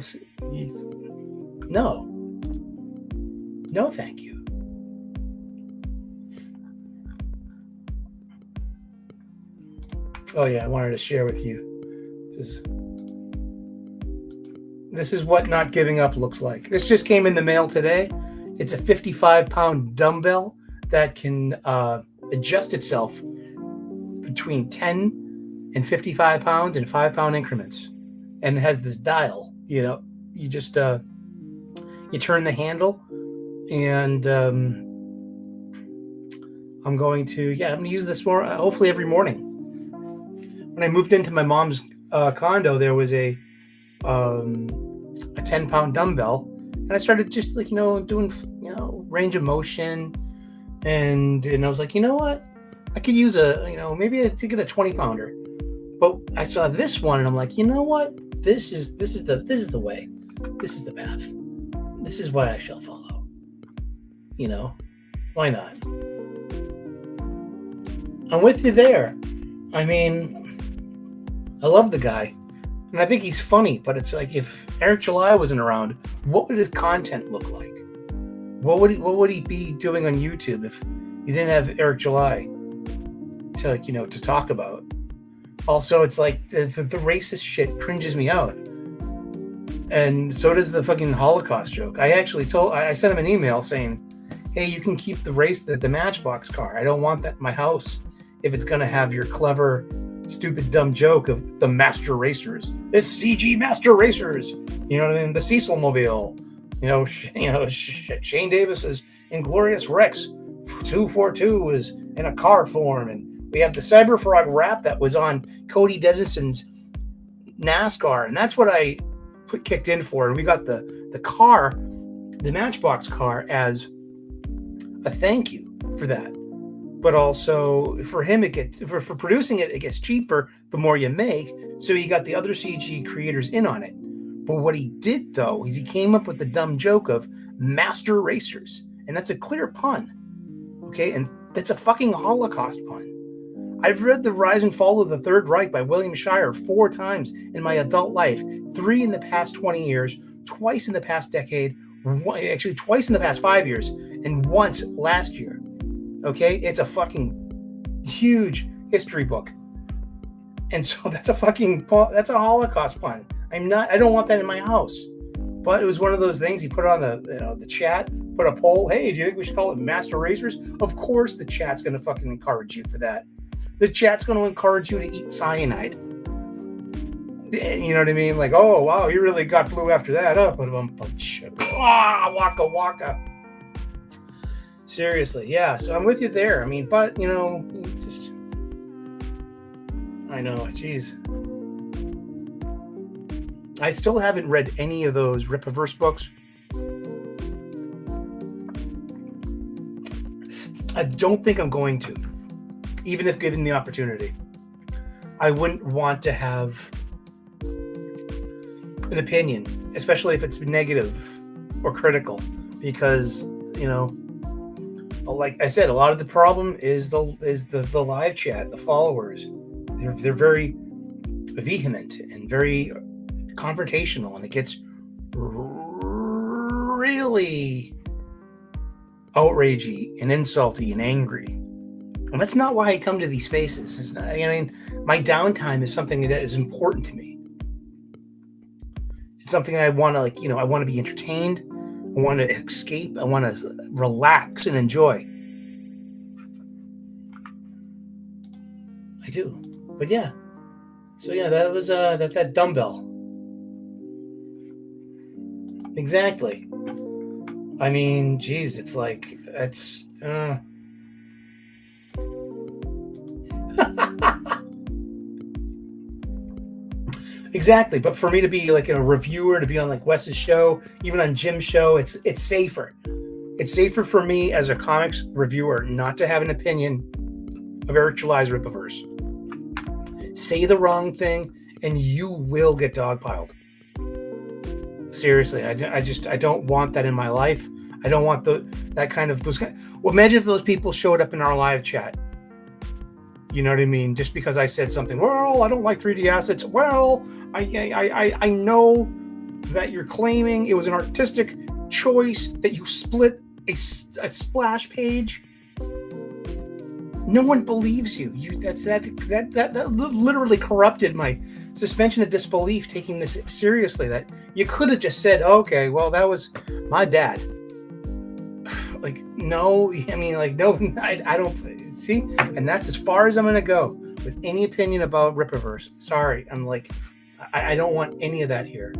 no. No, thank you. Oh, yeah, I wanted to share with you. This is what not giving up looks like. This just came in the mail today. It's a 55-pound dumbbell that can adjust itself between 10 and 55 pounds in 5-pound increments. And it has this dial. You just you turn the handle, and I'm going to use this more hopefully every morning. When I moved into my mom's condo, there was a 10-pound dumbbell, and I started just doing range of motion, and I was like, you know what, I could use maybe to get a 20-pounder. But I saw this one, and I'm like, you know what, this is the way, this is the path, this is what I shall follow. Why not? I'm with you there. I mean, I love the guy, and I think he's funny, but it's like, if Eric July wasn't around, what would his content look like? What would he be doing on YouTube if you didn't have Eric July to talk about? Also, it's like the racist shit cringes me out, and so does the fucking Holocaust joke. I sent him an email saying, hey, you can keep the Matchbox car. I don't want that in my house if it's gonna have your clever, stupid, dumb joke of the Master Racers. It's CG Master Racers. You know what I mean? The Cecil Mobile. Shane Davis's Inglorious Rex 242 is in a car form, and we have the Cyberfrog rap that was on Cody Dennison's NASCAR, and that's what I kicked in for. And we got the car, the Matchbox car, as a thank you for that. But also for him, it gets for producing it gets cheaper the more you make. So he got the other CG creators in on it. But what he did, though, is he came up with the dumb joke of Master Racers, and that's a clear pun. Okay, and that's a fucking Holocaust pun. I've read The Rise and Fall of the Third Reich by William Shirer 4 times in my adult life, 3 in the past 20 years, twice in the past decade, actually twice in the past 5 years, and once last year. Okay, it's a fucking huge history book, and so that's a Holocaust pun. I don't want that in my house. But it was one of those things. He put it on the chat. put a poll. Hey, do you think we should call it Master Racers? Of course the chat's going to fucking encourage you for that. The chat's going to encourage you to eat cyanide. You know what I mean? Like, oh, wow, you really got blue after that. Oh, waka waka. Seriously, yeah. So I'm with you there. I mean, but, you know, just... I know, geez. I still haven't read any of those Rippaverse books. I don't think I'm going to, even if given the opportunity. I wouldn't want to have an opinion, especially if it's negative or critical, because, you know, like I said, a lot of the problem is the live chat, the followers. They're very vehement and very confrontational, and it gets really outragey and insulty and angry. And that's not why I come to these spaces. It's not, I mean, my downtime is something that is important to me. It's something that I want to, like, you know, I want to be entertained. I want to escape. I want to relax and enjoy. I do. But yeah. So yeah, that was that dumbbell. Exactly. I mean, geez, it's like, it's exactly. But for me to be like a reviewer, to be on like Wes's show, even on Jim's show, it's safer. It's safer for me as a comics reviewer not to have an opinion of Eric July's Rippaverse. Say the wrong thing and you will get dogpiled. Seriously, I don't want that in my life. I don't want that kind of those. Well, imagine if those people showed up in our live chat. You know what I mean? Just because I said something. Well, I don't like 3D assets. Well, I know that you're claiming it was an artistic choice that you split a splash page. No one believes you. That literally corrupted my suspension of disbelief, taking this seriously. That you could have just said, okay, well, that was my bad. Like, no, I mean, like, no, I don't see. And that's as far as I'm going to go with any opinion about Rippaverse. Sorry. I'm like, I don't want any of that here.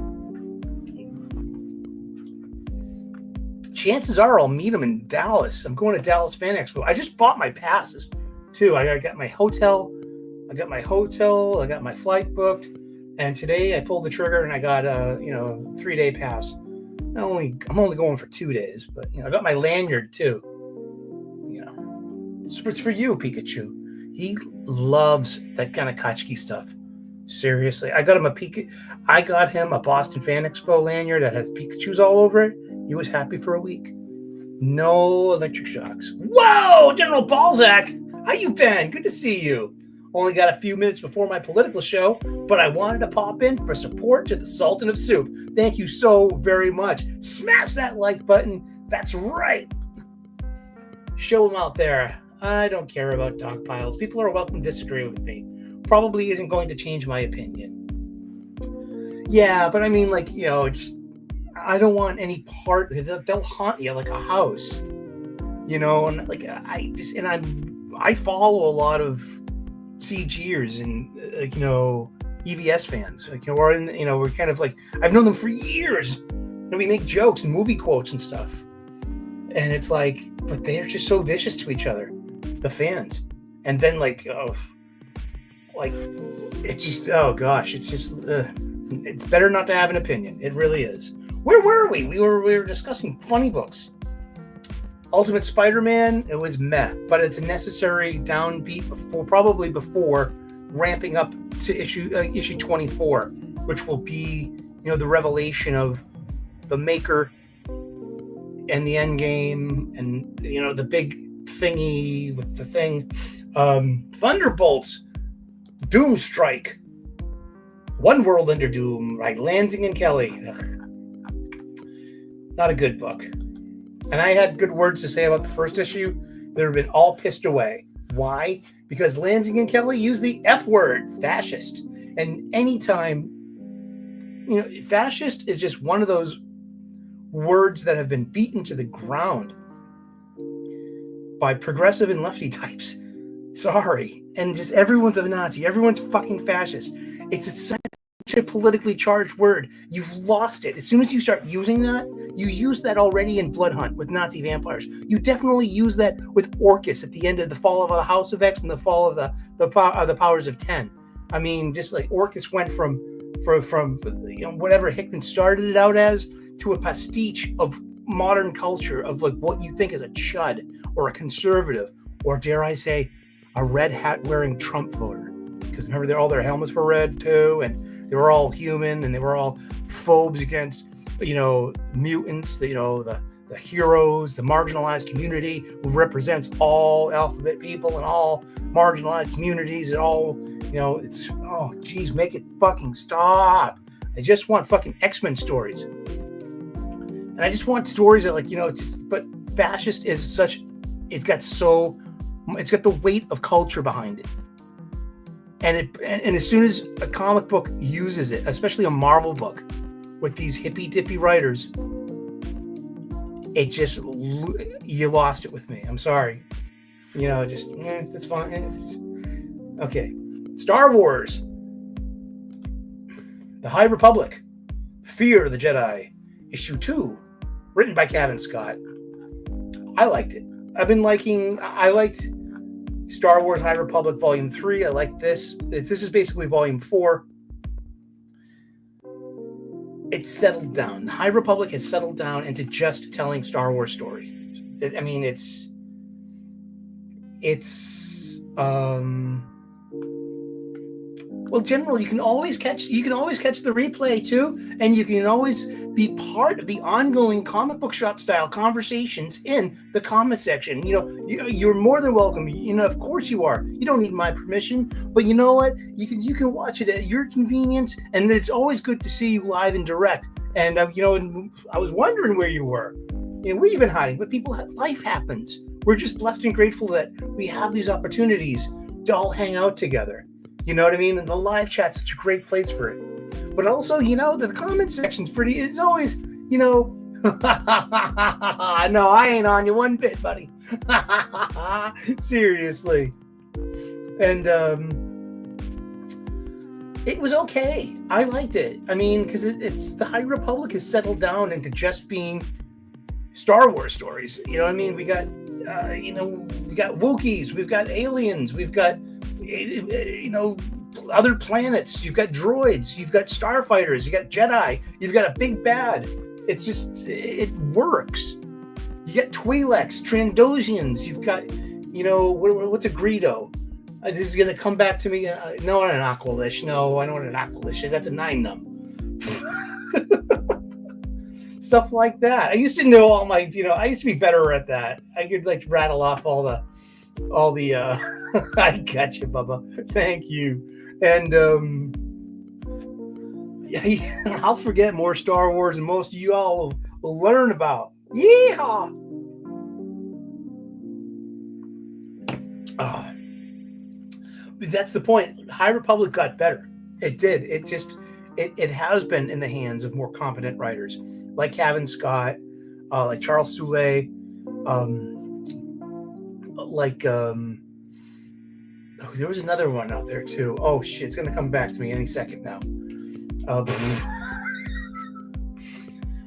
Chances are I'll meet them in Dallas. I'm going to Dallas Fan Expo. I just bought my passes too. I got my hotel. I got my flight booked. And today I pulled the trigger and I got a 3-day pass. I'm only going for 2 days, but I got my lanyard too. It's for you, Pikachu. He loves that kind of Kachki stuff. Seriously, I got him a Boston Fan Expo lanyard that has Pikachus all over it. He was happy for a week. No electric shocks. Whoa, General Balzac, how you been? Good to see you. Only got a few minutes before my political show, but I wanted to pop in for support to the Sultan of Soup. Thank you so very much. Smash that like button. That's right. Show them out there. I don't care about dog piles. People are welcome to disagree with me. Probably isn't going to change my opinion. Yeah, but I mean, like, just I don't want any part. They'll haunt you like a house, and like I follow a lot of CGers and EVS fans, we're kind of like, I've known them for years, and we make jokes and movie quotes and stuff, and it's like, but they're just so vicious to each other, the fans, and then it's just, oh gosh, it's just it's better not to have an opinion. It really is. Where were we? We were discussing Funnybooks. Ultimate Spider-Man, it was meh, but it's a necessary downbeat before ramping up to issue 24, which will be, the revelation of the Maker and the end game, and the big thingy with the thing, Thunderbolts, Doomstrike, One World Under Doom, by Lansing and Kelly. Ugh. Not a good book. And I had good words to say about the first issue that have been all pissed away. Why? Because Lansing and Kelly use the F word, fascist. And anytime, fascist is just one of those words that have been beaten to the ground by progressive and lefty types. Sorry. And just everyone's a Nazi. Everyone's fucking fascist. It's such a politically charged word. You've lost it. As soon as you start using that, you use that already in Blood Hunt with Nazi vampires. You definitely use that with Orcus at the end of the fall of the House of X and the fall of the Powers of 10. I mean, just like Orcus went from whatever Hickman started it out as to a pastiche of modern culture, of like what you think is a chud or a conservative, or dare I say, a red hat wearing Trump voter. Because remember, all their helmets were red too, and they were all human, and they were all phobes against, mutants, the heroes, the marginalized community who represents all alphabet people and all marginalized communities and all, it's, oh, geez, make it fucking stop. I just want fucking X-Men stories. And I just want stories that but fascist is such, it's got the weight of culture behind it. And as soon as a comic book uses it, especially a Marvel book with these hippy-dippy writers, you lost it with me. I'm sorry. That's fine. Okay. Star Wars. The High Republic. Fear of the Jedi. Issue 2. Written by Kevin Scott. I liked it. I liked Star Wars High Republic Volume 3. I like this. This is basically Volume 4. It's settled down. The High Republic has settled down into just telling Star Wars stories. General, you can always catch the replay too, and you can always be part of the ongoing comic book shop style conversations in the comment section. You're more than welcome. Of course you are. You don't need my permission, but you know what? You can watch it at your convenience, and it's always good to see you live and direct. And and I was wondering where you were. Where you been hiding? But life happens. We're just blessed and grateful that we have these opportunities to all hang out together. You know what I mean? And the live chat's such a great place for it. But also, the comment section's it's always, no, I ain't on you one bit, buddy. Seriously. And it was okay. I liked it. I mean, because it's the High Republic has settled down into just being Star Wars stories. We got, we got Wookiees, we've got aliens, we've got, other planets, you've got droids, you've got starfighters, you got Jedi, you've got a big bad. It's just, it works. You got Twi'leks, Trandosians, you've got, what's a Greedo? This is going to come back to me. No, an Aqualish. No, I know what an Aqualish is. That's a 9-num. Stuff like that. I used to know all my, I used to be better at that. I could rattle off all the I got you, Bubba. Thank you. And I'll forget more Star Wars than most of you all will learn about. Yeehaw! But that's the point. High Republic got better. It did. It has been in the hands of more competent writers like Kevin Scott, like Charles Soule, there was another one out there too. Oh shit, it's gonna come back to me any second now.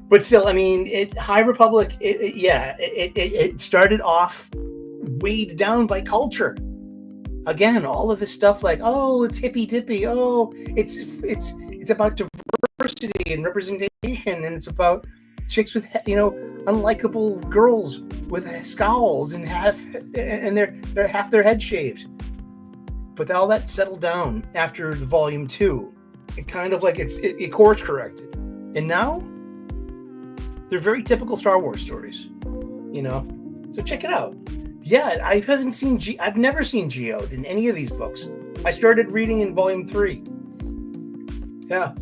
But still, I mean, High Republic, it started off weighed down by culture. Again, all of this stuff like, oh, it's hippy dippy. Oh, it's about diversity and representation, and it's about chicks with unlikable girls with scowls and they're half their head shaved. But all that settled down after the volume 2. It kind of it course corrected, and now they're very typical Star Wars stories. So check it out. Yeah, I've never seen Geode in any of these books. I started reading in volume 3. Yeah.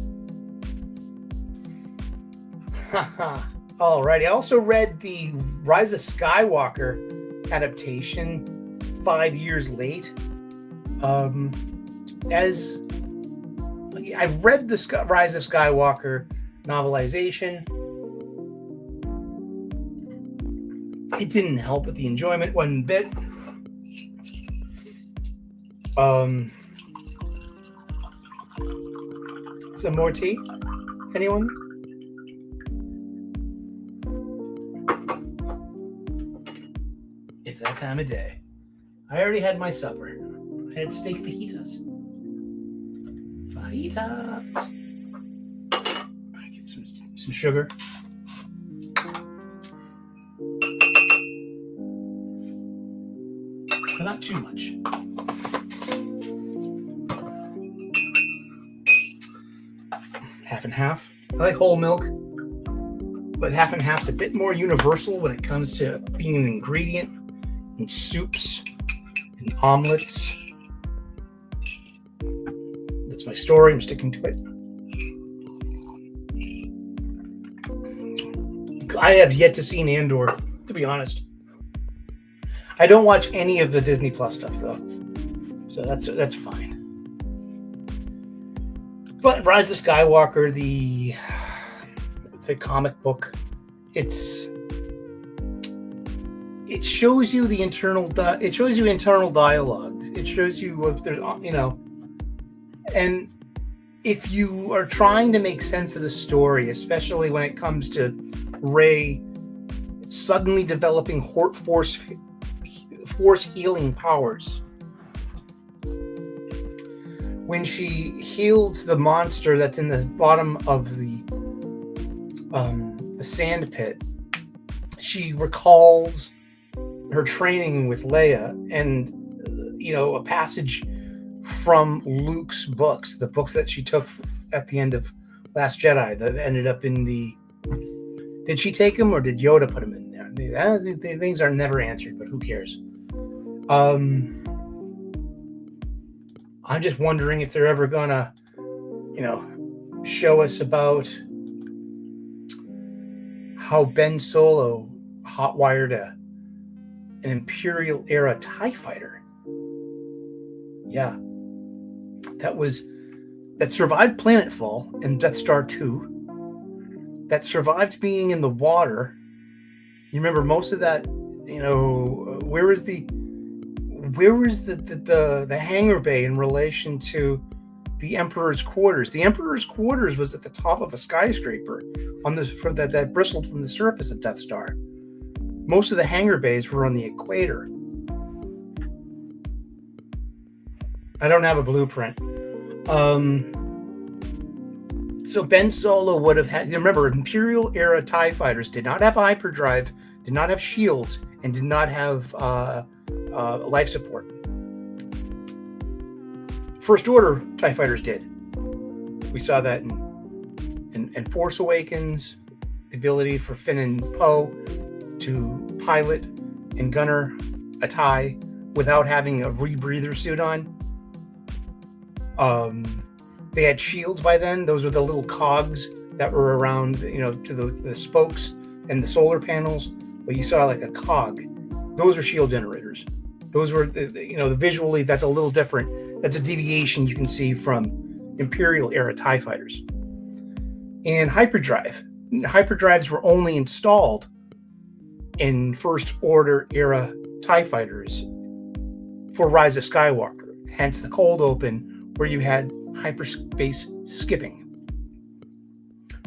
Alrighty. I also read the Rise of Skywalker adaptation 5 years late. As I've read the Rise of Skywalker novelization, It didn't help with the enjoyment one bit. Some more tea? Anyone? It's that time of day. I already had my supper. I had steak fajitas. I get some sugar. But not too much. Half and half. I like whole milk, but half and half's a bit more universal when it comes to being an ingredient in soups and omelets. That's my story. I'm sticking to it. I have yet to see Andor, to be honest. I don't watch any of the Disney Plus stuff though, so that's fine. But Rise of Skywalker, the comic book, it shows you the internal dialogue. It shows you what there's, and if you are trying to make sense of the story, especially when it comes to Rey suddenly developing force healing powers. When she healed the monster that's in the bottom of the sand pit, she recalls her training with Leia and, a passage from Luke's books, the books that she took at the end of Last Jedi that ended up in the... Did she take them or did Yoda put them in there? These things are never answered, but who cares? I'm just wondering if they're ever gonna, show us about how Ben Solo hotwired an Imperial era TIE fighter. Yeah, that survived planetfall and Death Star 2. That survived being in the water. You remember most of that? Where was the hangar bay in relation to the Emperor's quarters? The Emperor's quarters was at the top of a skyscraper that bristled from the surface of Death Star. Most of the hangar bays were on the equator. I don't have a blueprint. So Ben Solo would have had... Remember, Imperial era TIE fighters did not have hyperdrive, did not have shields, and did not have life support. First Order TIE fighters did. We saw that in Force Awakens, the ability for Finn and Poe to pilot and gunner a TIE without having a rebreather suit on. They had shields by then. Those were the little cogs that were around, to the spokes and the solar panels. Well, you saw like a cog. Those are shield generators. Those were, visually, that's a little different. That's a deviation you can see from Imperial era TIE fighters. And hyperdrive. Hyperdrives were only installed in First Order era TIE fighters for Rise of Skywalker. Hence the cold open where you had hyperspace skipping,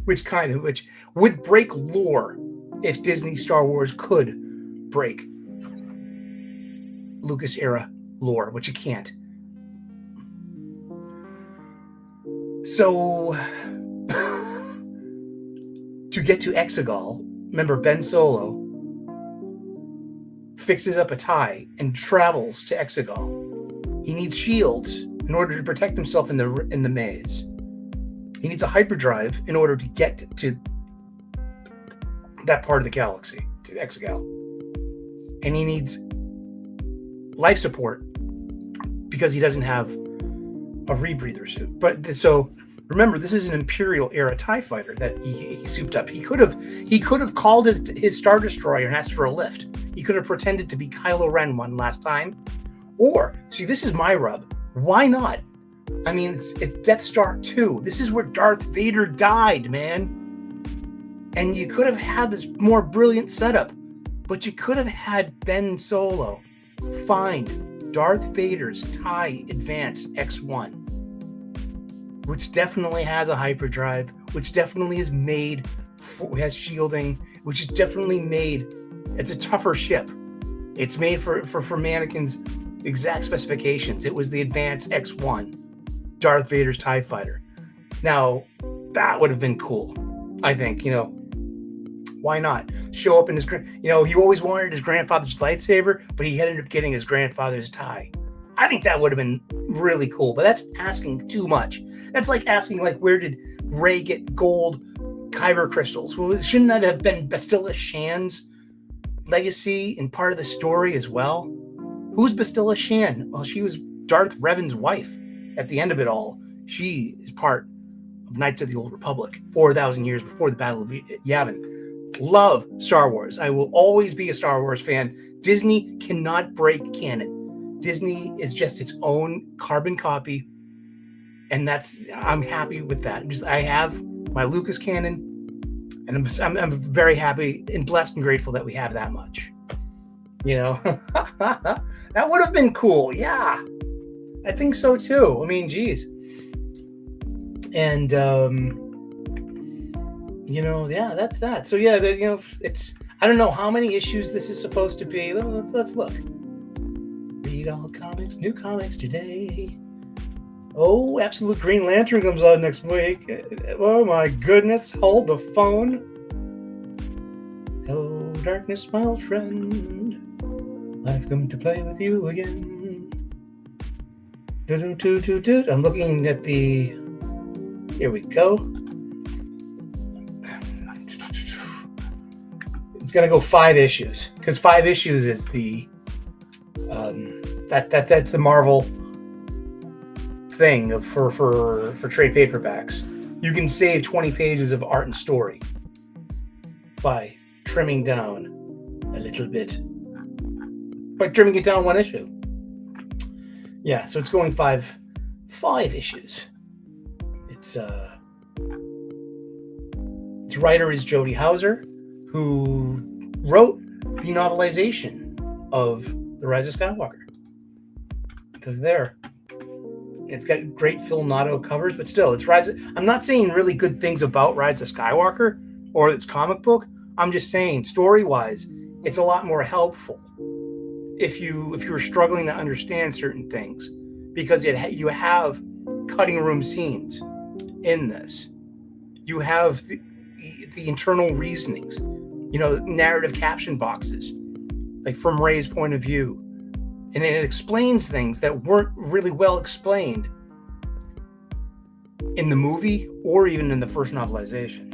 which would break lore if Disney Star Wars could break Lucas era lore, which it can't. So to get to Exegol, remember Ben Solo fixes up a TIE and travels to Exegol. He needs shields in order to protect himself in the maze. He needs a hyperdrive in order to get to that part of the galaxy, to Exegol. And he needs life support because he doesn't have a rebreather suit. But so remember, this is an Imperial era TIE fighter that he souped up. He could have called his Star Destroyer and asked for a lift. He could have pretended to be Kylo Ren one last time. Or, see, this is my rub. Why not? I mean, it's Death Star 2. This is where Darth Vader died, man. And you could have had this more brilliant setup. But you could have had Ben Solo find Darth Vader's TIE Advance X1, which definitely has a hyperdrive, which definitely is made has shielding, which is definitely made. It's a tougher ship. It's made for Mannequin's exact specifications. It was the Advance X1, Darth Vader's TIE fighter. Now, that would have been cool. I think, why not show up in his, he always wanted his grandfather's lightsaber, but he ended up getting his grandfather's TIE. I think that would have been really cool, but that's asking too much. That's like asking, where did Rey get gold kyber crystals? Well, shouldn't that have been Bastilla Shan's legacy and part of the story as well? Who's Bastilla Shan? Well, she was Darth Revan's wife at the end of it all. She is part of Knights of the Old Republic, 4,000 years before the Battle of Yavin. Love Star Wars. I will always be a Star Wars fan. Disney cannot break canon. Disney is just its own carbon copy, and I'm happy with that. I have my Lucas canon, and I'm very happy and blessed and grateful that we have that much. That would have been cool. Yeah, I think so too. I mean, geez. And yeah, that's that. So yeah, it's, I don't know how many issues this is supposed to be. Let's look. Read all comics, new comics today. Oh, Absolute Green Lantern comes out next week. Oh my goodness, hold the phone. Hello, darkness, my old friend. I've come to play with you again. I'm looking at the... Here we go. It's gonna go 5 issues, because 5 issues is the that's the Marvel thing for trade paperbacks. You can save 20 pages of art and story by trimming down a little bit, by trimming it down 1 issue. Yeah, so it's going 5 issues. Its writer is Jody Houser, who wrote the novelization of The Rise of Skywalker. Because there. It's got great Phil Noto covers, but still, it's Rise of... I'm not saying really good things about Rise of Skywalker or its comic book. I'm just saying, story-wise, it's a lot more helpful if you were struggling to understand certain things, because you have cutting room scenes in this. You have the internal reasonings, narrative caption boxes, like from Rey's point of view. And it explains things that weren't really well explained in the movie or even in the first novelization.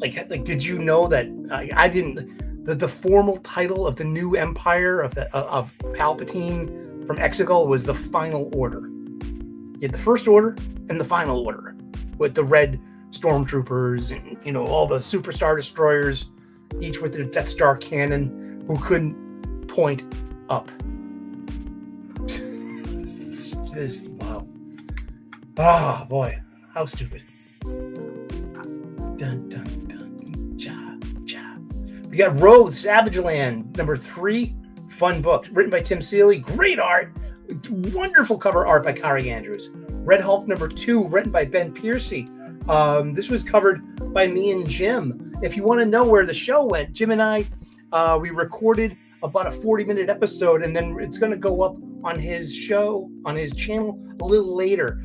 Like did you know that I didn't? The formal title of the new empire of Palpatine from Exegol was the Final Order. You had the First Order and the Final Order, with the red stormtroopers and all the superstar destroyers, each with their Death Star cannon, who couldn't point up. this wow. Ah, boy, how stupid. Dun dun dun cha cha. We got Rogue Savage Land #3, fun book, written by Tim Seeley, great art, wonderful cover art by Kari Andrews. Red Hulk #2, written by Ben Piercy. This was covered by me and Jim. If you want to know where the show went, Jim and I, we recorded about a 40-minute episode, and then it's going to go up on his show, on his channel, a little later.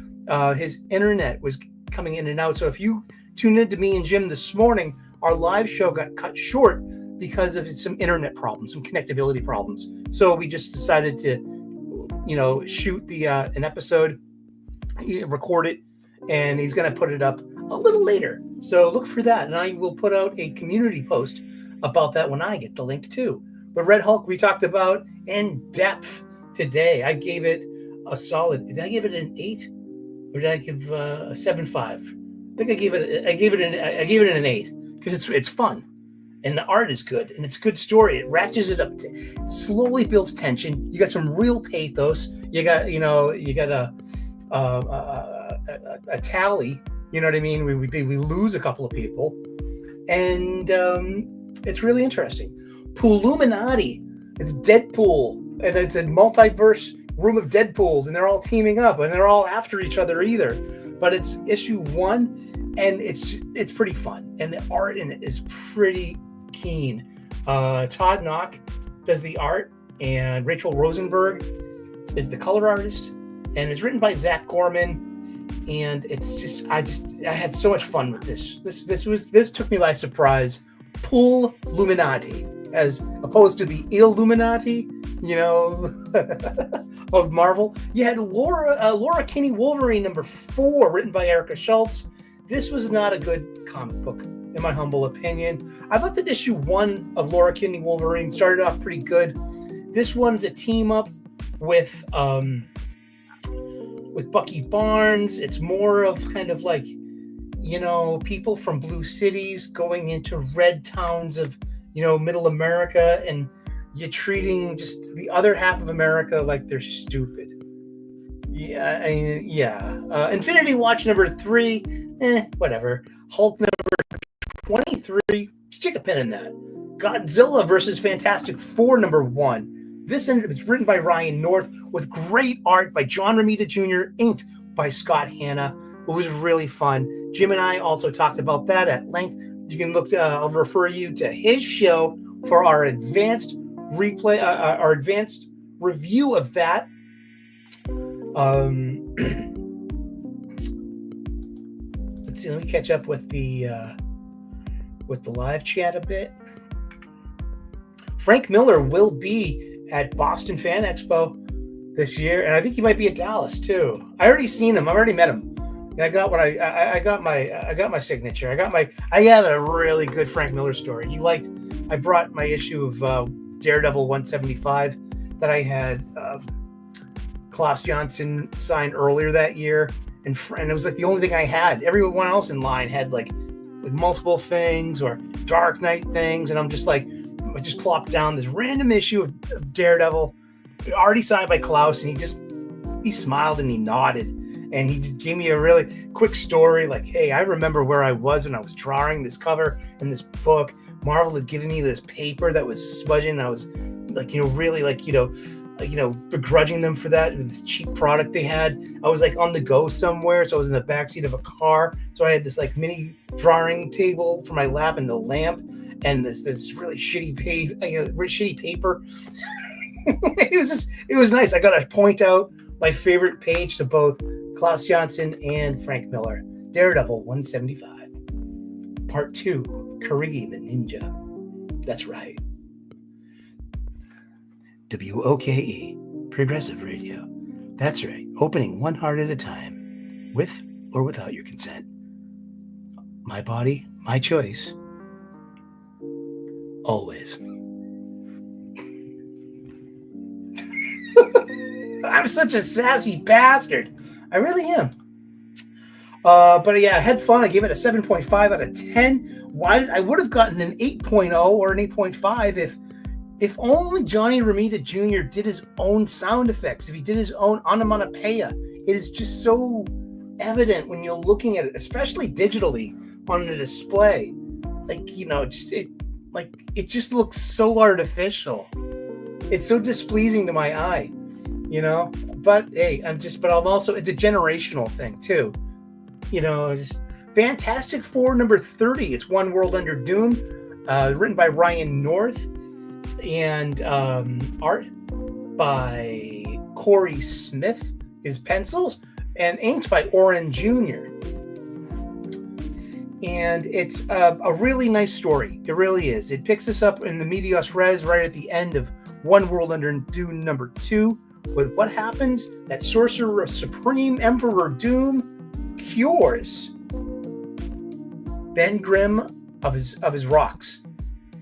His internet was coming in and out, so if you tuned in to me and Jim this morning, our live show got cut short because of some internet problems, some connectability problems. So we just decided to, shoot an episode, record it, and he's going to put it up a little later. So look for that, and I will put out a community post about that when I get the link too. But Red Hulk, we talked about in depth today. I gave it a solid. Did I give it an 8, or did I give a 7.5? I think I gave it an 8 because it's fun, and the art is good, and it's a good story. It ratchets it up, slowly builds tension. You got some real pathos. You got a tally. You know what I mean? We lose a couple of people, and it's really interesting. Pooluminati. It's Deadpool, and it's a multiverse room of Deadpools, and they're all teaming up, and they're all after each other either. But it's issue 1, and it's pretty fun, and the art in it is pretty keen. Todd Knock does the art, and Rachel Rosenberg is the color artist, and it's written by Zach Gorman. And it's just I had so much fun with this. This took me by surprise. Pooluminati, as opposed to the Illuminati, of Marvel. You had Laura Kinney Wolverine #4, written by Erica Schultz. This was not a good comic book, in my humble opinion. I thought that issue 1 of Laura Kinney Wolverine started off pretty good. This one's a team up with Bucky Barnes. It's more of kind of like, people from blue cities going into red towns of, middle America, and you're treating just the other half of America like they're stupid. Yeah. Infinity Watch #3, whatever. Hulk #23, stick a pin in that. Godzilla versus Fantastic Four #1. This was written by Ryan North with great art by John Romita Jr., inked by Scott Hanna. It was really fun. Jim and I also talked about that at length. You can look. I'll refer you to his show for our advanced our advanced review of that. Let's see. Let me catch up with the live chat a bit. Frank Miller will be at Boston Fan Expo this year, and I think he might be at Dallas too. I already seen him. I already met him. And I got what I got my signature. I have a really good Frank Miller story. I brought my issue of Daredevil 175 that I had Klaus Johnson signed earlier that year, and it was like the only thing I had. Everyone else in line had like multiple things or Dark Knight things, and I'm just like, I just plopped down this random issue of Daredevil, already signed by Klaus, and he smiled and he nodded, and he just gave me a really quick story, like, hey, I remember where I was when I was drawing this cover in this book. Marvel had given me this paper that was smudging, and I was like, really begrudging them for that, this cheap product they had. I was like on the go somewhere, so I was in the backseat of a car, so I had this like mini drawing table for my lap and the lamp, and this really shitty paper. It was nice. I got to point out my favorite page to both Klaus Johnson and Frank Miller. Daredevil 175, Part 2, Karigi the Ninja. That's right. WOKE, Progressive Radio. That's right. Opening one heart at a time, with or without your consent. My body, my choice. Always. I'm such a sassy bastard. I really am. But yeah, I had fun. I gave it a 7.5 out of 10. I would have gotten an 8.0 or an 8.5 if only Johnny Romita Jr. did his own sound effects, if he did his own onomatopoeia. It is just so evident when you're looking at it, especially digitally on a display. It just looks so artificial. It's so displeasing to my eye, But hey, it's a generational thing too, Just Fantastic Four #30. It's One World Under Doom, written by Ryan North, and art by Corey Smith, his pencils, and inked by Oren Jr. And it's a really nice story. It really is. It picks us up in the medias res right at the end of One World Under Doom #2 with what happens that Sorcerer Supreme Emperor Doom cures Ben Grimm of his rocks.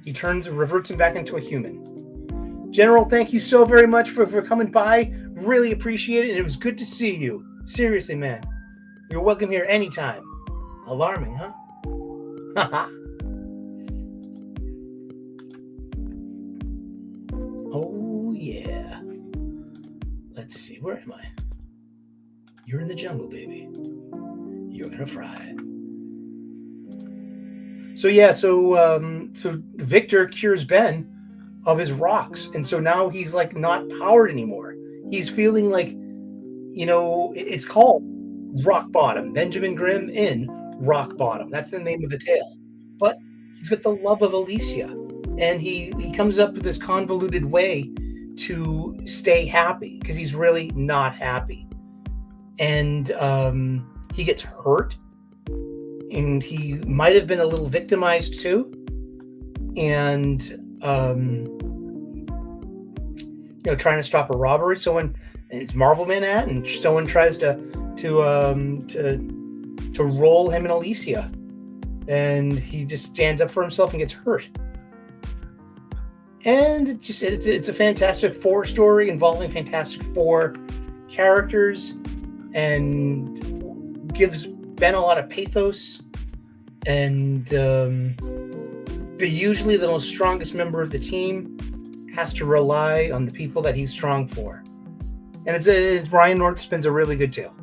He reverts him back into a human. General, thank you so very much for coming by. Really appreciate it. And it was good to see you. Seriously, man. You're welcome here anytime. Alarming, huh? Oh, yeah. Let's see. Where am I? You're in the jungle, baby. You're going to fry. So Victor cures Ben of his rocks, and so now he's like not powered anymore. He's feeling like, it's called Rock Bottom. Benjamin Grimm in Rock Bottom. That's the name of the tale. But he's got the love of Alicia, and he comes up with this convoluted way to stay happy because he's really not happy. And he gets hurt, and he might have been a little victimized too. And trying to stop a robbery. And it's Marvel Manhattan. Someone tries to roll him and Alicia, and he just stands up for himself and gets hurt. And it's a Fantastic Four story involving Fantastic Four characters, and gives Ben a lot of pathos. And usually the most strongest member of the team has to rely on the people that he's strong for. And it's Ryan North spins a really good tale.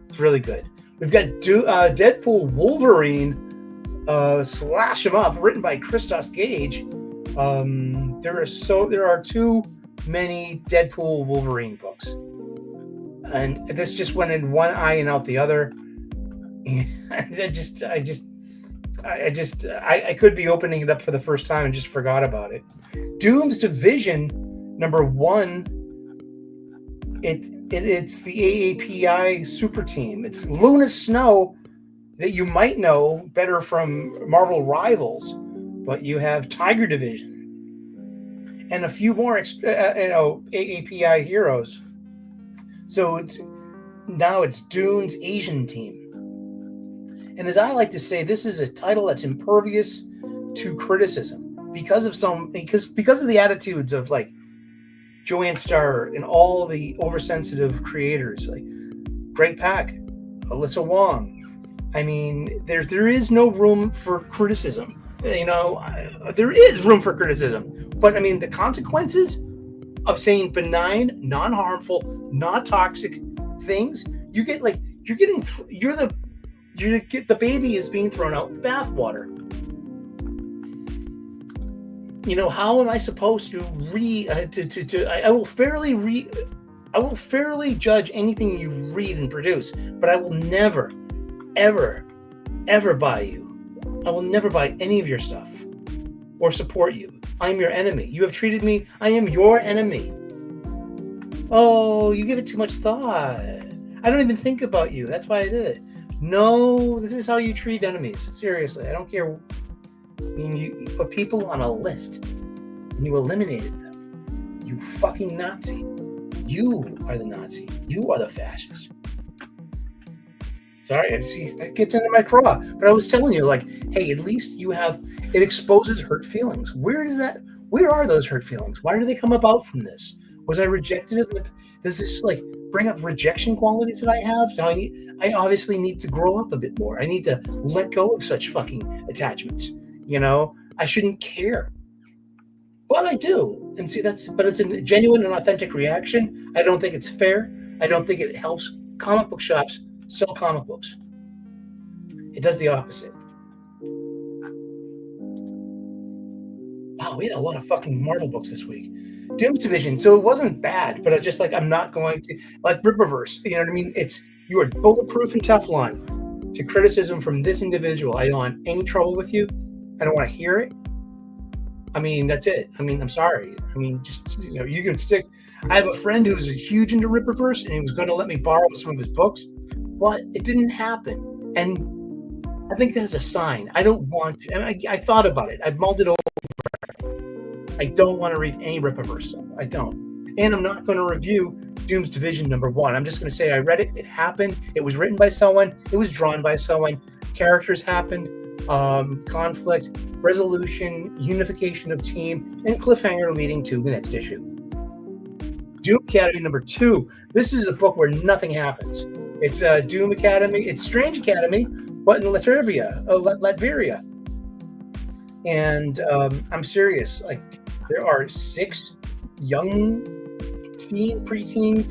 It's really good. We've got Deadpool Wolverine, Slash 'Em Up, written by Christos Gage. There are too many Deadpool Wolverine books, and this just went in one eye and out the other. And I could be opening it up for the first time and just forgot about it. Doom's Division #1. It's the AAPI super team. It's Luna Snow, that you might know better from Marvel Rivals, but you have Tiger Division and a few more AAPI heroes. So it's Dune's Asian team. And as I like to say, this is a title that's impervious to criticism because of the attitudes of like Joanne Starr and all the oversensitive creators like Greg Pak, Alyssa Wong. I mean, there is no room for criticism. There is room for criticism, but I mean the consequences of saying benign, non-harmful, not toxic things, the baby is being thrown out with bathwater. How am I supposed to I will fairly judge anything you read and produce, but I will never, ever, ever buy you. I will never buy any of your stuff or support you. I am your enemy. You have treated me. I am your enemy. Oh, you give it too much thought. I don't even think about you. That's why I did it. No, this is how you treat enemies. Seriously, I don't care. I mean, you put people on a list and you eliminated them. You fucking Nazi. You are the Nazi. You are the fascist. Sorry, that gets into my craw. But I was telling you, like, hey, at least it exposes hurt feelings. Where are those hurt feelings? Why do they come about from this? Was I rejected? Does this bring up rejection qualities that I have? So I obviously need to grow up a bit more. I need to let go of such fucking attachments. I shouldn't care. But I do. And see, but it's a genuine and authentic reaction. I don't think it's fair. I don't think it helps comic book shops sell comic books. It does the opposite. Wow, we had a lot of fucking Marvel books this week. Doom's Division, so it wasn't bad, but I just I'm not going to Rippaverse. You know what I mean? You are bulletproof and Teflon to criticism from this individual. I don't want any trouble with you. I don't want to hear it. I mean, that's it. I mean, I'm sorry. I mean, just you can stick. I have a friend who's huge into Rippaverse, and he was going to let me borrow some of his books, but it didn't happen. And I think that's a sign. I don't want to. And I thought about it. I've mulled it over. I don't want to read any Rippaverse stuff. I don't. And I'm not going to review Doom's Division #1. I'm just going to say I read it. It happened. It was written by someone. It was drawn by someone. Characters happened. Conflict, resolution, unification of team, and cliffhanger leading to the next issue. Doom Academy #2. This is a book where nothing happens. It's Doom Academy. It's Strange Academy, but in Latveria. And I'm serious. There are 6 young preteen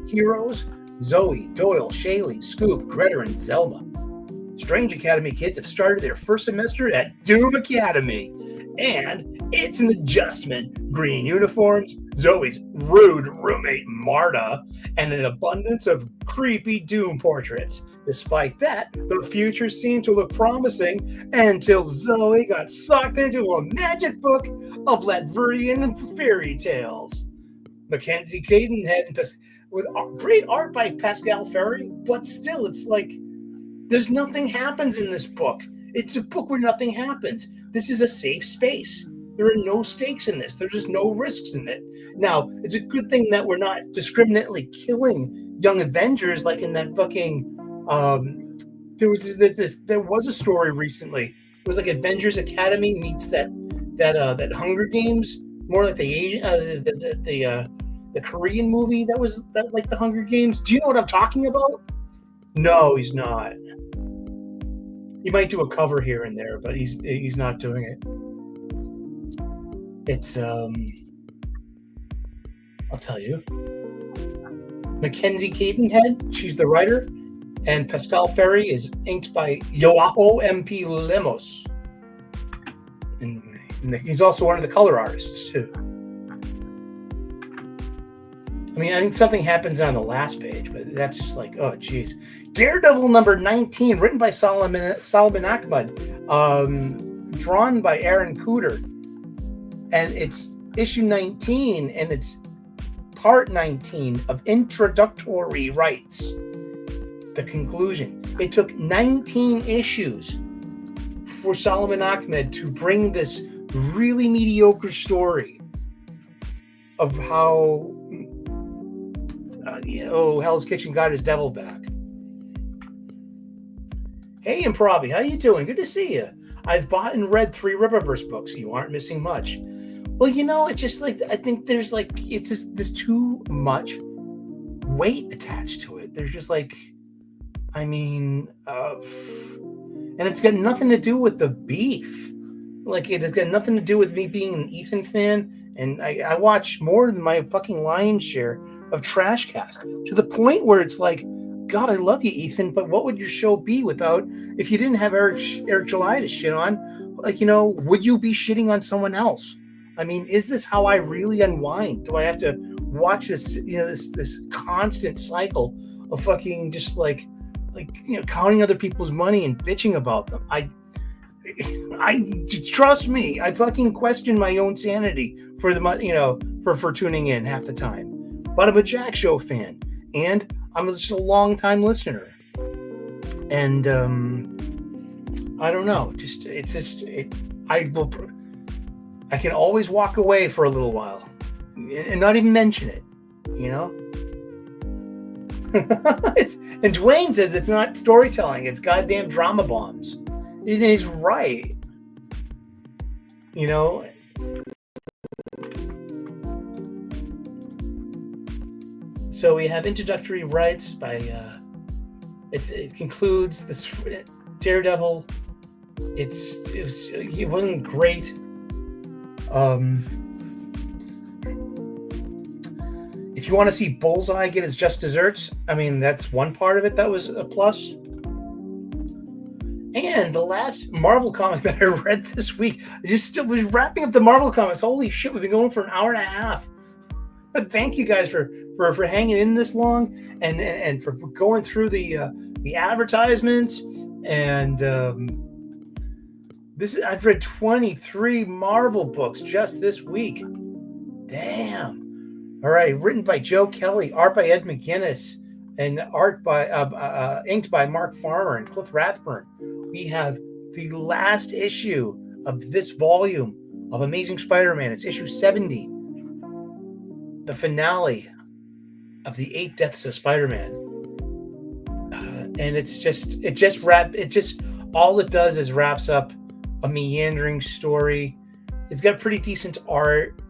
heroes: Zoe, Doyle, Shaylee, Scoop, Greta, and Zelma. Strange Academy kids have started their first semester at Doom Academy. And it's an adjustment. Green uniforms, Zoe's rude roommate Marta, and an abundance of creepy Doom portraits. Despite that, the future seemed to look promising until Zoe got sucked into a magic book of Latverdian and fairy tales. Mackenzie Cadenhead with great art by Pascal Ferry, but still, it's like there's nothing happens in this book. It's a book where nothing happens. This is a safe space. There are no stakes in this. There's just no risks in it. Now, it's a good thing that we're not discriminately killing young Avengers like in that fucking. There was a story recently. It was like Avengers Academy meets that Hunger Games, more like the Asian, the Korean movie that was like the Hunger Games. Do you know what I'm talking about? No, he's not. He might do a cover here and there, but he's not doing it. It's I'll tell you. Mackenzie Cadenhead, she's the writer, and Pascal Ferry is inked by Joao MP Lemos. And he's also one of the color artists too. I mean, I think something happens on the last page, but that's just like, oh, geez. Daredevil number 19, written by Solomon Ahmed, drawn by Aaron Cooter. And it's issue 19, and it's part 19 of Introductory Rights. The conclusion. It took 19 issues for Solomon Ahmed to bring this really mediocre story of how Hell's Kitchen got his devil back. Hey, Improvi, how you doing? Good to see you. I've bought and read 3 Rippaverse books. You aren't missing much. Well, it's just like, I think there's like, it's just, there's too much weight attached to it. There's just like, I mean, and it's got nothing to do with the beef. Like, it has got nothing to do with me being an Ethan fan. And I watch more than my fucking lion's share of Trashcast, to the point where it's like, God, I love you, Ethan, but what would your show be without, if you didn't have Eric July to shit on? Like, would you be shitting on someone else? I mean, is this how I really unwind? Do I have to watch this, this constant cycle of fucking just like counting other people's money and bitching about them? I trust me, I fucking question my own sanity for for tuning in half the time. But I'm a Jack Show fan, and I'm just a long time listener. And I don't know, I can always walk away for a little while and not even mention it, And Dwayne says it's not storytelling, it's goddamn drama bombs. And he's right. So we have Introductory Rights by it concludes this Daredevil. It wasn't great. If you want to see Bullseye get his just desserts, I mean, that's one part of it that was a plus. And the last Marvel comic that I read this week, I just was wrapping up the Marvel comics. Holy shit, we've been going for an hour and a half. Thank you guys for hanging in this long and for going through the advertisements. And I've read 23 Marvel books just this week. Damn. All right, written by Joe Kelly, art by Ed McGuinness, and art by inked by Mark Farmer and Cliff Rathburn. We have the last issue of this volume of Amazing Spider-Man. It's issue 70, the finale of the 8 Deaths of Spider-Man. And all it does is wraps up a meandering story. It's got pretty decent art.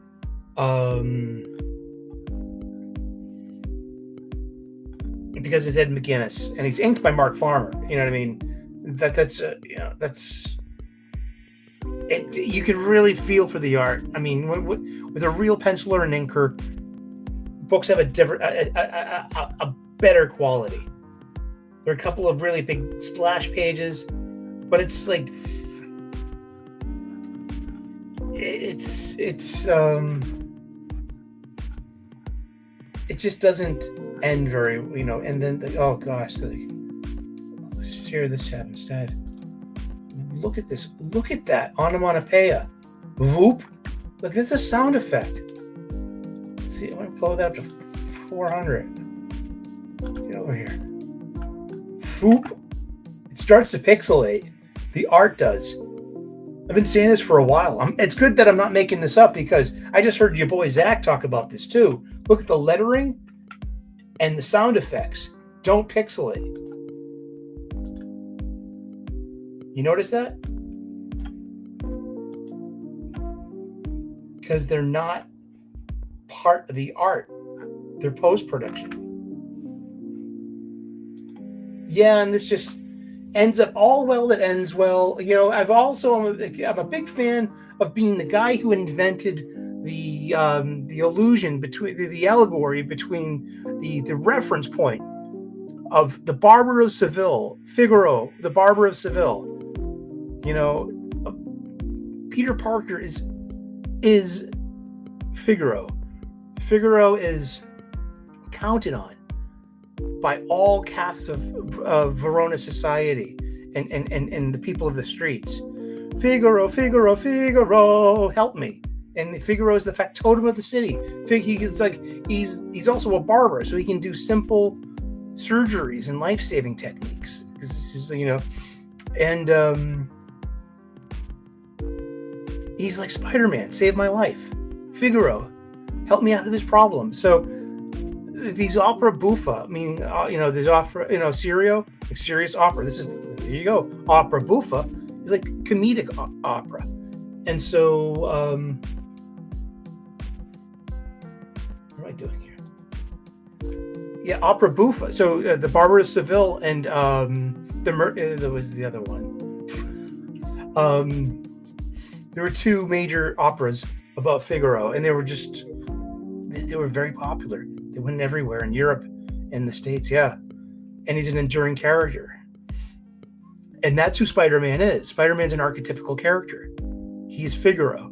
Because it's Ed McGuinness and he's inked by Mark Farmer. You know what I mean? That's it. You can really feel for the art. I mean, with a real penciler and inker, books have a better quality. There are a couple of really big splash pages, but it's like it just doesn't end very, and then oh gosh, let's share this chat instead. Look at this. Look at that onomatopoeia. Whoop. Look, that's a sound effect. See, I want to blow that up to 400. Get over here. Whoop. It starts to pixelate. The art does. I've been saying this for a while. It's good that I'm not making this up, because I just heard your boy Zach talk about this too. Look at the lettering and the sound effects. Don't pixelate. You notice that? Because they're not part of the art. They're post-production. Yeah, and this just ends up all well that ends well. I'm a big fan of being the guy who invented the illusion between the allegory between the reference point of the Barber of Seville, Figaro, the Barber of Seville. Peter Parker is Figaro. Figaro is counted on by all castes of Verona society and the people of the streets. Figaro, Figaro, Figaro, help me. And Figaro is the factotum of the city. He's also a barber, so he can do simple surgeries and life-saving techniques. Because this is, and he's like Spider-Man, save my life. Figaro, help me out of this problem. So these opera buffa, meaning there's opera, serio, like serious opera. There you go. Opera buffa is like comedic opera, and so what am I doing here? Yeah, opera buffa. So the Barber of Seville and there was the other one. There were two major operas about Figaro, and they were very popular. They went everywhere in Europe and the States, yeah. And he's an enduring character. And that's who Spider-Man is. Spider-Man's an archetypical character. He's Figaro,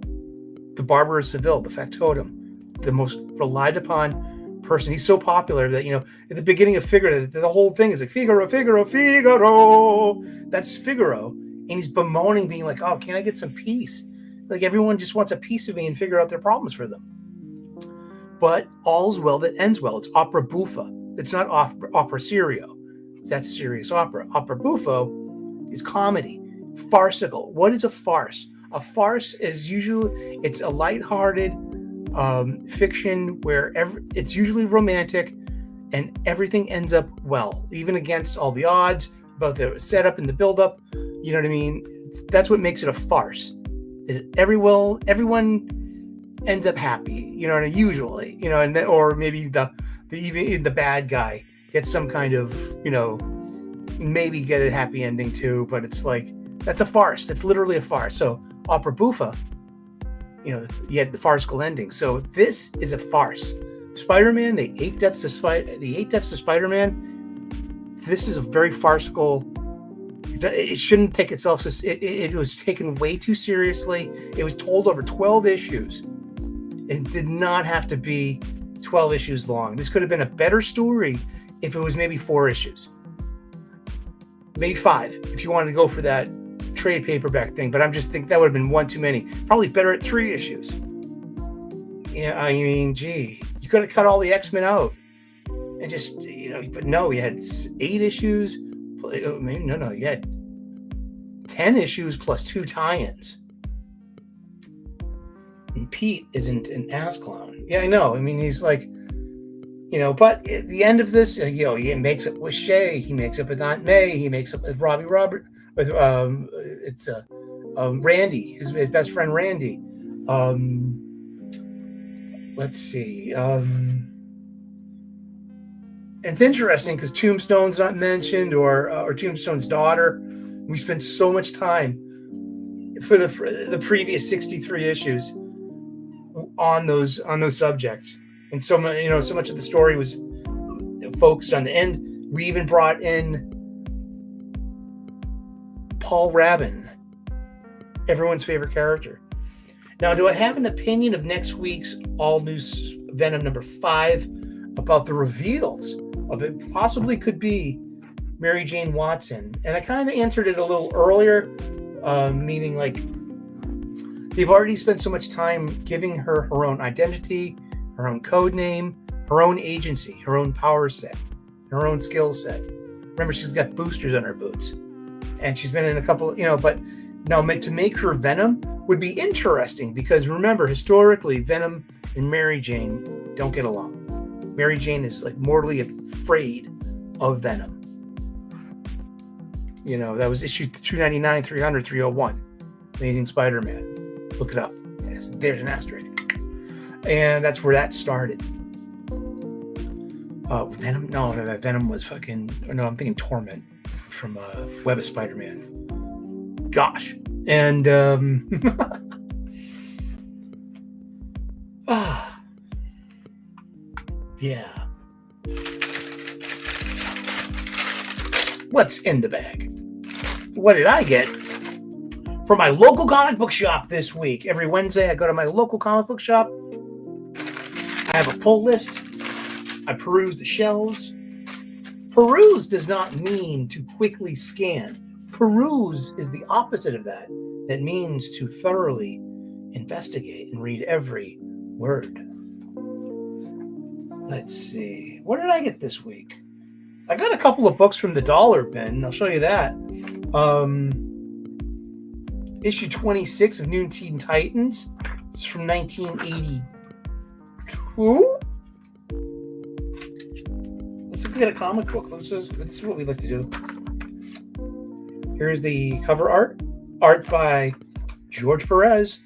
the Barber of Seville, the factotum, the most relied upon person. He's so popular that, at the beginning of Figaro, the whole thing is like, Figaro, Figaro, Figaro. That's Figaro. And he's bemoaning, being like, oh, can I get some peace? Like, everyone just wants a piece of me and figure out their problems for them. But all's well that ends well. It's opera buffa. It's not opera serio. That's serious opera. Opera buffo is comedy, farcical. What is a farce? A farce is it's a lighthearted fiction where it's usually romantic, and everything ends up well, even against all the odds about the setup and the buildup. You know what I mean? That's what makes it a farce. Everyone ends up happy, usually, and or maybe even the bad guy gets some kind of, maybe get a happy ending too, but it's like, that's a farce. That's literally a farce. So opera buffa, you had the farcical ending. So this is a farce. Spider-Man, the eight deaths to Spider-Man. This is a very farcical. It shouldn't take itself. It was taken way too seriously. It was told over 12 issues. It did not have to be 12 issues long. This could have been a better story if it was maybe 4 issues. Maybe 5, if you wanted to go for that trade paperback thing. But I'm just thinking that would have been one too many. Probably better at 3 issues. Yeah, I mean, gee, you could have cut all the X-Men out. And just, but no, you had 8 issues. No, you had 10 issues plus 2 tie-ins. And Pete isn't an ass clown. Yeah, I know. I mean, he's like, but at the end of this, he makes up with Shay, he makes up with Aunt May, he makes up with Robert, with Randy, his best friend Randy. Let's see. It's interesting because Tombstone's not mentioned, or Tombstone's daughter. We spent so much time for the previous 63 issues on those subjects, and so much of the story was focused on the end. We even brought in Paul Rabin, everyone's favorite character. Now, do I have an opinion of next week's all-new Venom number 5 about the reveals of it possibly could be Mary Jane Watson? And I kind of answered it a little earlier, meaning like they've already spent so much time giving her her own identity, her own code name, her own agency, her own power set, her own skill set. Remember, she's got boosters on her boots. And she's been in a couple, but now to make her Venom would be interesting because remember, historically, Venom and Mary Jane don't get along. Mary Jane is like mortally afraid of Venom. That was issue 299, 300, 301. Amazing Spider-Man. Look it up. Yes, there's an asterisk. And that's where that started. Venom? No, that Venom was fucking... No, I'm thinking Torment from Web of Spider-Man. Gosh. And... yeah. What's in the bag? What did I get from my local comic book shop this week? Every Wednesday, I go to my local comic book shop. I have a pull list. I peruse the shelves. Peruse does not mean to quickly scan. Peruse is the opposite of that. That means to thoroughly investigate and read every word. Let's see. What did I get this week? I got a couple of books from the Dollar Bin. I'll show you that. Issue 26 of New Teen Titans. It's from 1982. Let's look at a comic book. This is what we like to do. Here's the cover art. Art by George Perez.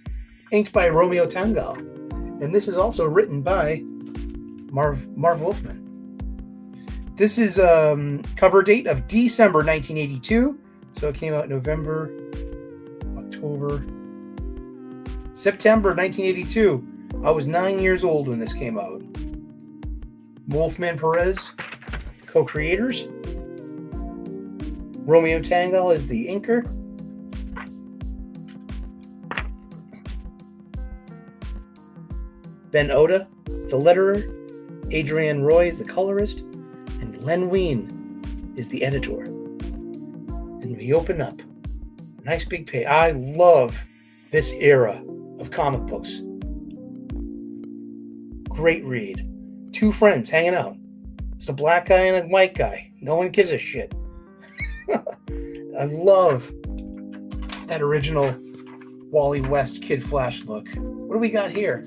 Inked by Romeo Tangal. And this is also written by Marv Wolfman. This is cover date of December 1982. So it came out November, October, September 1982. I was 9 years old when this came out. Wolfman Perez, co-creators. Romeo Tangal is the inker. Ben Oda is the letterer. Adrienne Roy is the colorist. And Len Wein is the editor. And we open up. Nice big page. I love this era of comic books. Great read. Two friends hanging out. It's a black guy and a white guy. No one gives a shit. I love that original Wally West Kid Flash look. What do we got here?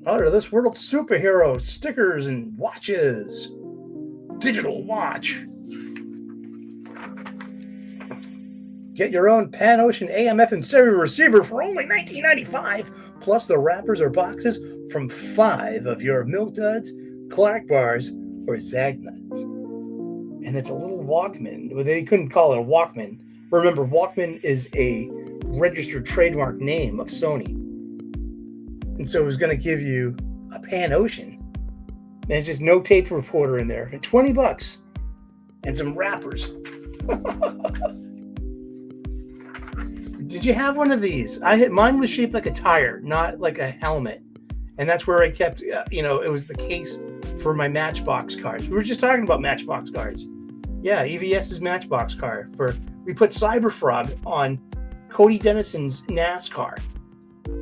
Out of this world, superhero stickers and watches. Digital watch. Get your own Pan Ocean AM FM stereo receiver for only $19.95. Plus the wrappers or boxes from 5 of your Milk Duds, Clark Bars, or Zagnuts. And it's a little Walkman. Well, they couldn't call it a Walkman. Remember, Walkman is a registered trademark name of Sony. And so it was going to give you a Pan Ocean. And it's just no tape recorder in there. And $20. And some wrappers. Did you have one of these? Mine was shaped like a tire, not like a helmet. And that's where I kept, it was the case for my Matchbox cards. We were just talking about Matchbox cards. Yeah, EVS's Matchbox card. We put Cyberfrog on Cody Dennison's NASCAR.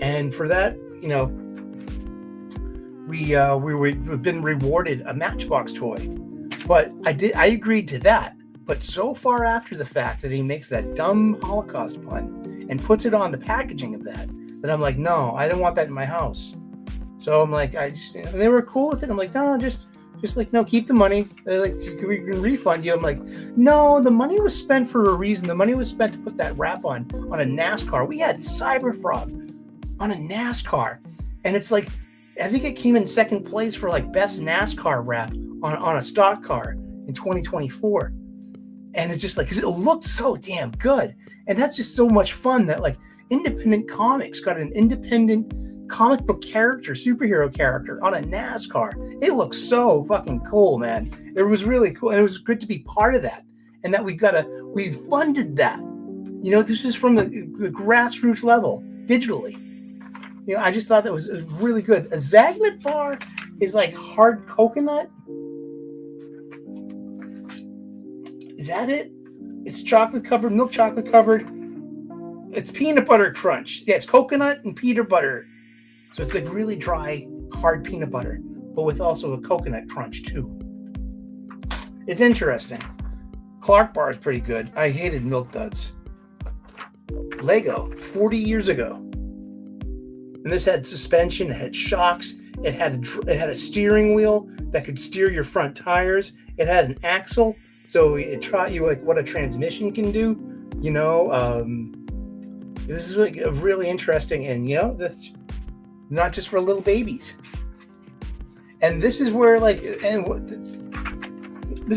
And for that, we've been rewarded a Matchbox toy. But I agreed to that. But so far after the fact that he makes that dumb Holocaust pun and puts it on the packaging of that I'm like, no, I don't want that in my house. So I'm like, and they were cool with it. I'm like, no, just like, no, keep the money. They're like, we can refund you. I'm like, no, the money was spent for a reason. The money was spent to put that wrap on a NASCAR. We had Cyberfrog on a NASCAR. And it's like, I think it came in second place for like best NASCAR wrap on a stock car in 2024. And it's just like, because it looked so damn good. And that's just so much fun that like independent comics got an independent comic book character, superhero character on a NASCAR. It looks so fucking cool, man. It was really cool. And it was good to be part of that. and that we funded that. You know, this is from the grassroots level, digitally. You know, I just thought that was really good. A Zagnet bar is like hard coconut. Is that it? It's chocolate covered, milk chocolate covered. It's peanut butter crunch. Yeah, it's coconut and peanut butter. So it's like really dry, hard peanut butter, but with also a coconut crunch too. It's interesting. Clark bar is pretty good. I hated Milk Duds. Lego, 40 years ago. And this had suspension, it had shocks, it had a steering wheel that could steer your front tires. It had an axle, so it taught you like what a transmission can do. You know, this is like really interesting, and you know, that's not just for little babies. And this is where like, this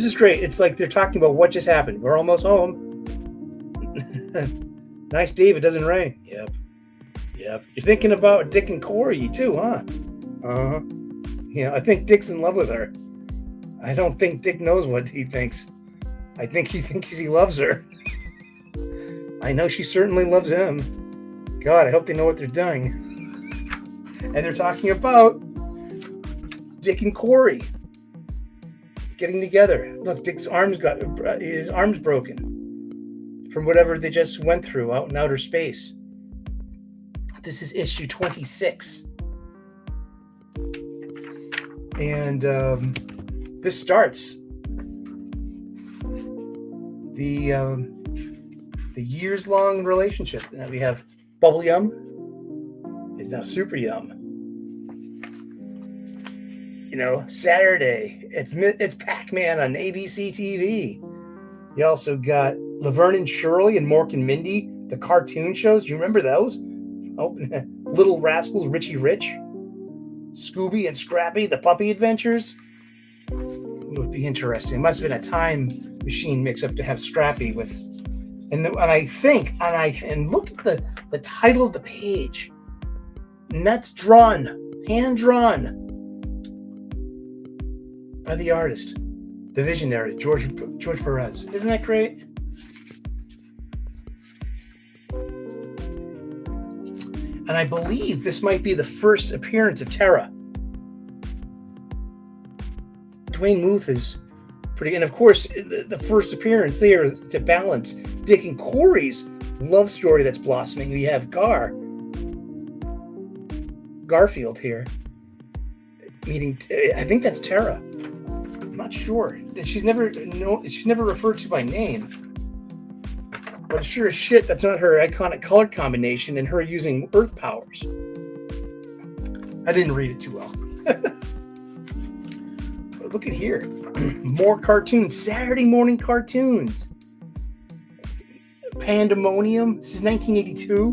is great. It's like they're talking about what just happened. We're almost home. Nice, Dave. It doesn't rain. Yep. You're thinking about Dick and Corey too, huh? Uh-huh. You know, I think Dick's in love with her. I don't think Dick knows what he thinks. I think he thinks he loves her. I know she certainly loves him. God, I hope they know what they're doing. And they're talking about Dick and Corey getting together. Look, Dick's his arm's broken from whatever they just went through out in outer space. This is issue 26. And this starts the years-long relationship. Now we have Bubble Yum is now Super Yum. You know, Saturday, it's Pac-Man on ABC TV. You also got Laverne and Shirley and Mork and Mindy, the cartoon shows. Do you remember those? Oh, Little Rascals, Richie Rich, Scooby and Scrappy, the Puppy Adventures. It would be interesting. It must have been a time machine mix-up to have Scrappy with, and I think look at the title of the page, and that's hand drawn by the artist, the visionary George Perez. Isn't that great? And I believe this might be the first appearance of Tara. Dwayne Muth is pretty, and of course, the first appearance there to balance Dick and Corey's love story that's blossoming. We have Garfield here meeting. I think that's Tara. I'm not sure. She's never referred to by name. But sure as shit, that's not her iconic color combination and her using earth powers. I didn't read it too well. But look at here. More cartoons. Saturday morning cartoons. Pandemonium. This is 1982.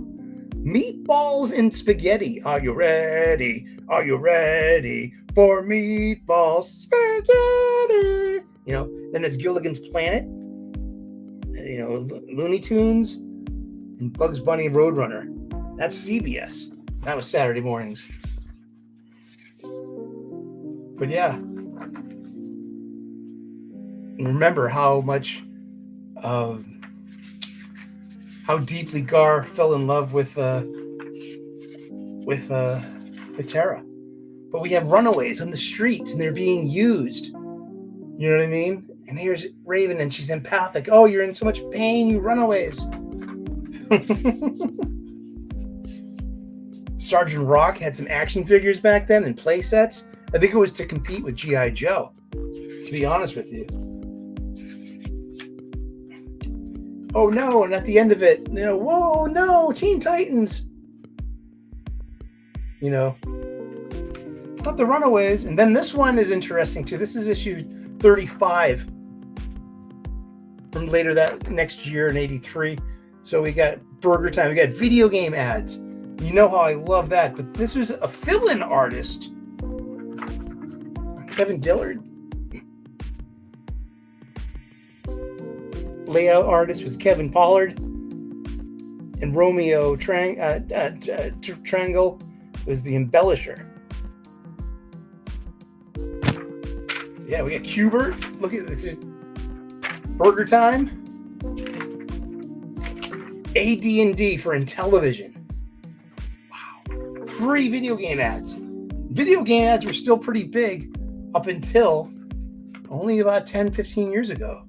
Meatballs and spaghetti. Are you ready? Are you ready for meatballs? Spaghetti. You know, then there's Gilligan's Planet. You know, Looney Tunes and Bugs Bunny and Roadrunner. That's CBS. That was Saturday mornings. But yeah. And remember how deeply Gar fell in love with Tara. But we have runaways on the streets and they're being used. You know what I mean? And here's Raven, and she's empathic. Oh, you're in so much pain, you runaways. Sergeant Rock had some action figures back then and play sets. I think it was to compete with G.I. Joe, to be honest with you. Oh, no, and at the end of it, you know, whoa, no, Teen Titans. You know, not the runaways. And then this one is interesting, too. This is issue 35. From later that next year in 83. So we got Burger Time. We got video game ads. You know how I love that. But this was a fill-in artist. Kevin Dillard. Layout artist was Kevin Pollard. And Romeo Triangle was the embellisher. Yeah, we got Cubert. Look at this. Burger Time, AD&D for Intellivision. Wow. Free video game ads. Video game ads were still pretty big up until only about 10, 15 years ago.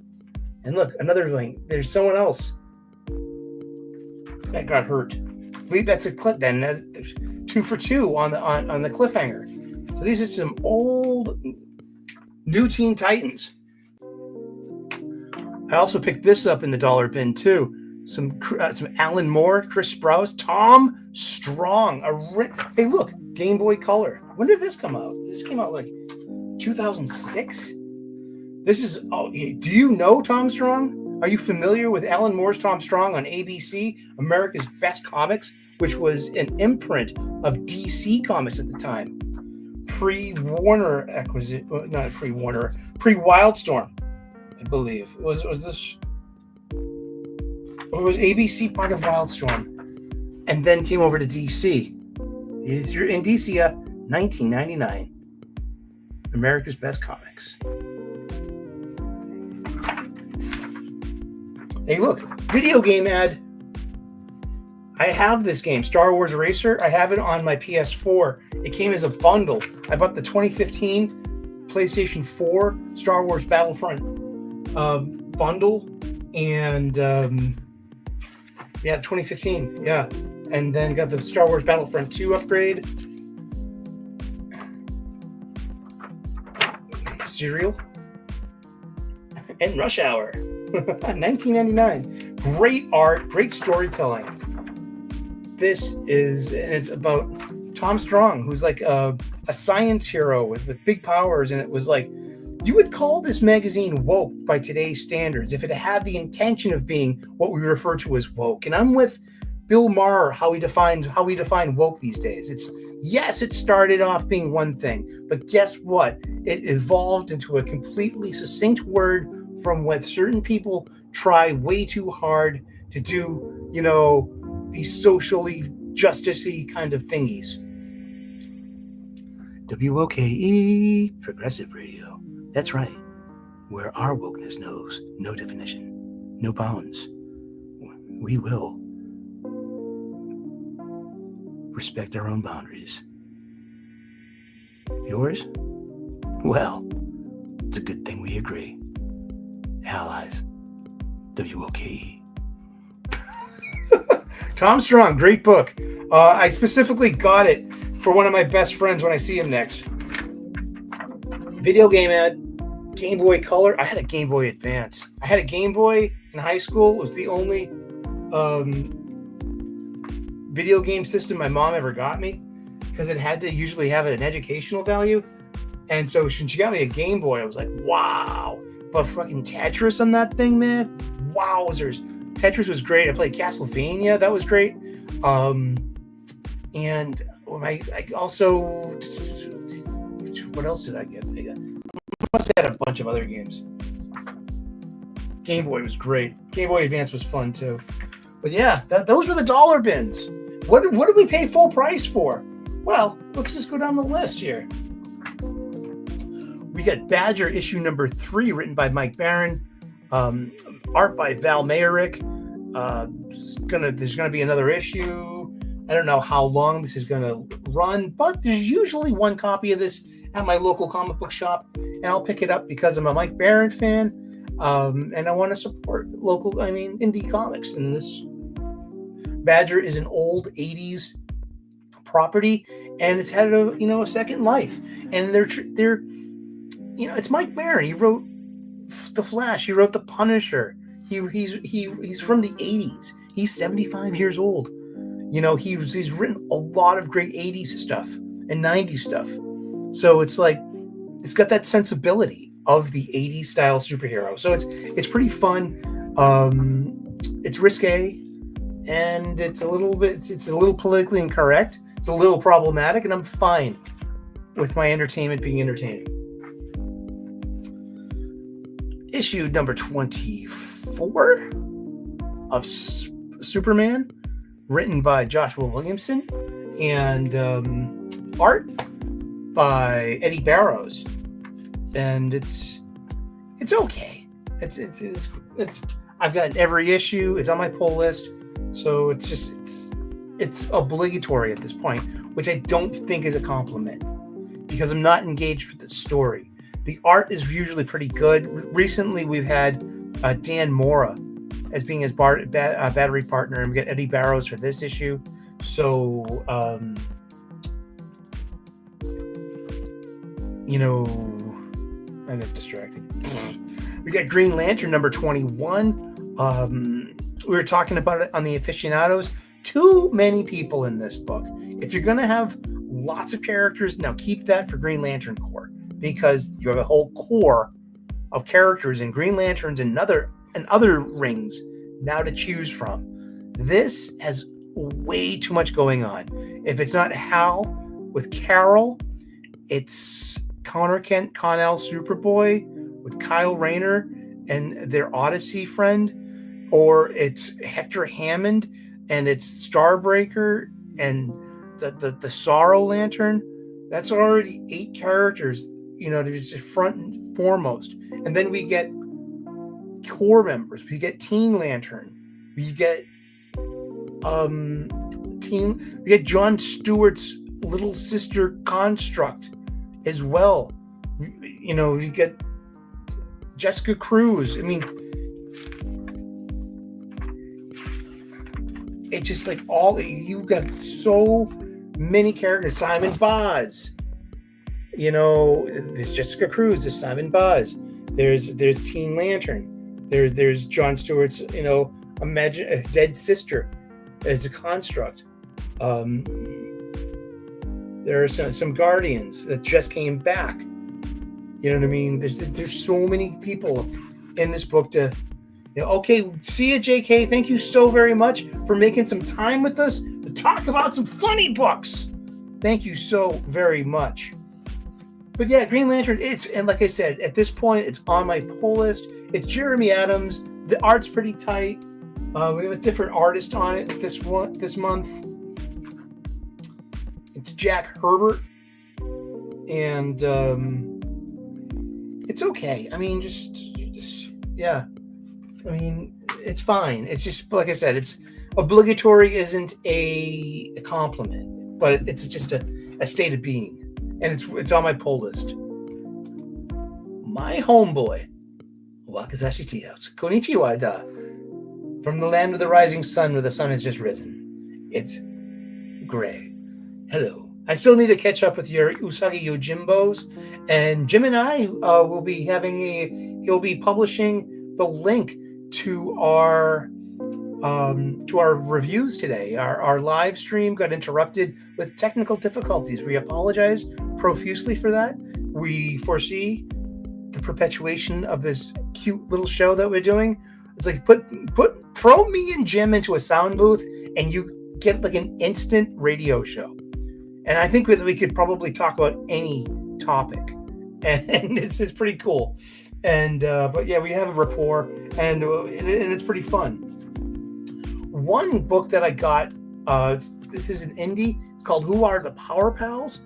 And look, another thing. There's someone else that got hurt. That's a clip then. There's 2 for 2 on the cliffhanger. So these are some old new Teen Titans. I also picked this up in the dollar bin too. Some Alan Moore, Chris Sprouse, Tom Strong. Hey, look, Game Boy Color. When did this come out? This came out like 2006. This is. Oh, do you know Tom Strong? Are you familiar with Alan Moore's Tom Strong on ABC, America's Best Comics, which was an imprint of DC Comics at the time, pre-Warner acquisition, not pre-Warner, pre-Wildstorm, I believe. Was this? Or was ABC part of Wildstorm, and then came over to DC? You're in DC, 1999. America's Best Comics. Hey, look, video game ad. I have this game, Star Wars Racer. I have it on my PS4. It came as a bundle. I bought the 2015 PlayStation 4 Star Wars Battlefront bundle, and 2015, yeah. And then got the Star Wars Battlefront 2 upgrade. Cereal. And Rush Hour. 1999. Great art, great storytelling. This is, and it's about Tom Strong, who's like a science hero with big powers. And it was like, you would call this magazine woke by today's standards if it had the intention of being what we refer to as woke. And I'm with Bill Maher, how we define woke these days. It started off being one thing, but guess what? It evolved into a completely succinct word from what certain people try way too hard to do, these socially justicey kind of thingies. WOKE, Progressive Radio. That's right, where our wokeness knows no definition, no bounds. We will respect our own boundaries. Yours? Well, it's a good thing we agree. Allies. WOKE. Tom Strong, great book. I specifically got it for one of my best friends when I see him next. Video game ad, Game Boy Color. I had a Game Boy Advance. I had a Game Boy in high school. It was the only video game system my mom ever got me, because it had to usually have an educational value. And so when she got me a Game Boy, I was like, wow. But fucking Tetris on that thing, man. Wowzers. Tetris was great. I played Castlevania. That was great. And I also, what else did I get? I must have had a bunch of other games. Game Boy was great. Game Boy Advance was fun too. But yeah, those were the dollar bins. What did we pay full price for? Well, let's just go down the list here. We got Badger issue number 3, written by Mike Barron, art by Val Mayerick. There's gonna be another issue. I don't know how long this is gonna run, but there's usually one copy of this at my local comic book shop, and I'll pick it up because I'm a Mike Barron fan, and I want to support indie comics. And this Badger is an old 80s property, and it's had a second life. And they're it's Mike Barron. He wrote The Flash. He wrote The Punisher. He's from the 80s. He's 75 years old. He's written a lot of great 80s stuff and 90s stuff. So it's like, it's got that sensibility of the 80s style superhero. So it's pretty fun. It's risque, and it's a little politically incorrect. It's a little problematic, and I'm fine with my entertainment being entertaining. Issue number 24 of Superman, written by Joshua Williamson, and art by Eddie Barrows. And it's okay. It's I've got every issue. It's on my pull list, so it's obligatory at this point, which I don't think is a compliment because I'm not engaged with the story. The art is usually pretty good. Recently, we've had Dan Mora as being his battery partner, and we got Eddie Barrows for this issue. So, I got distracted. We got Green Lantern number 21. We were talking about it on the aficionados. Too many people in this book. If you're going to have lots of characters, now keep that for Green Lantern Corps, because you have a whole core of characters in Green Lanterns and other rings now to choose from. This has way too much going on. If it's not Hal with Carol, it's Connor Kent Connell Superboy with Kyle Rayner and their Odyssey friend, or it's Hector Hammond and it's Starbreaker and the Sorrow Lantern. That's already 8 characters, to just front and foremost. And then we get core members. We get Teen Lantern. We get John Stewart's little sister Construct as well. You get Jessica Cruz. I mean, it's just like you got so many characters. Simon Boz. There's Jessica Cruz. There's Simon Boz. There's Teen Lantern. There's John Stewart's Imagine a Dead Sister as a Construct. There are some Guardians that just came back. You know what I mean? There's so many people in this book to, okay, see you, JK. Thank you so very much for making some time with us to talk about some funny books. Thank you so very much. But yeah, Green Lantern, and like I said, at this point, it's on my pull list. It's Jeremy Adams. The art's pretty tight. We have a different artist on it this month. It's Jack Herbert. And it's okay. I mean, just yeah. I mean, it's fine. It's just, like I said, it's obligatory isn't a compliment, but it's just a state of being. And it's on my pull list. My homeboy, Wakazashi Tea House. Konnichiwa da. From the land of the rising sun where the sun has just risen. It's gray. Hello. I still need to catch up with your Usagi Yojimbos. And Jim and I will be he'll be publishing the link to our reviews today. Our live stream got interrupted with technical difficulties. We apologize profusely for that. We foresee the perpetuation of this cute little show that we're doing. It's like throw me and Jim into a sound booth and you get like an instant radio show. And I think we could probably talk about any topic, and it's pretty cool. And but yeah, we have a rapport, and it's pretty fun. One book that I got, this is an indie. It's called Who Are the Power Pals?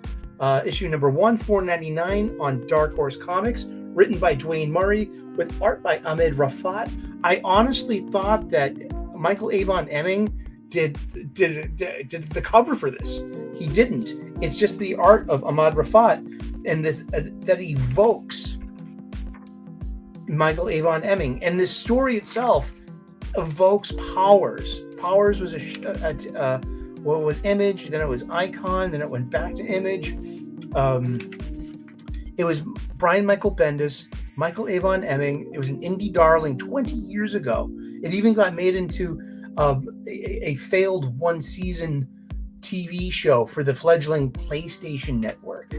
Issue number 1, $4.99 on Dark Horse Comics, written by Dwayne Murray with art by Ahmed Rafat. I honestly thought that Michael Avon Emming did the cover for this. He didn't. It's just the art of Ahmad Rafat, and this that evokes Michael Avon Emming. And this story itself evokes Powers. Powers was was Image, then it was Icon, then it went back to Image. It was Brian Michael Bendis, Michael Avon Emming. It was an indie darling 20 years ago. It even got made into a failed one-season TV show for the fledgling PlayStation Network.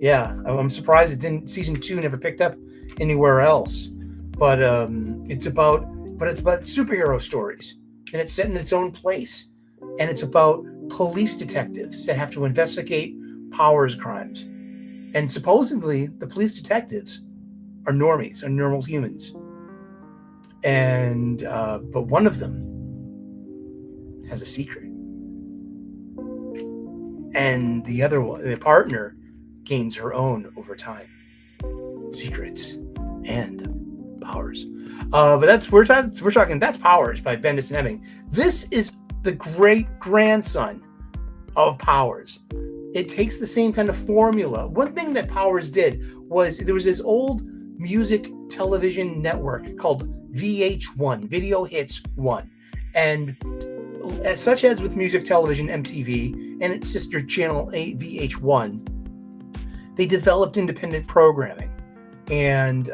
Yeah, I'm surprised season 2 never picked up anywhere else. But it's about superhero stories, and it's set in its own place, and it's about police detectives that have to investigate Powers crimes. And supposedly, the police detectives are normies, are normal humans. And but one of them has a secret, and the other one, the partner, gains her own over time. Secrets and Powers. But we're talking That's Powers by Bendis and Hemming. This is the great grandson of Powers. It takes the same kind of formula. One thing that Powers did was there was this old music television network called VH1, Video Hits 1. And such as with music television, MTV, and its sister channel VH1, they developed independent programming. And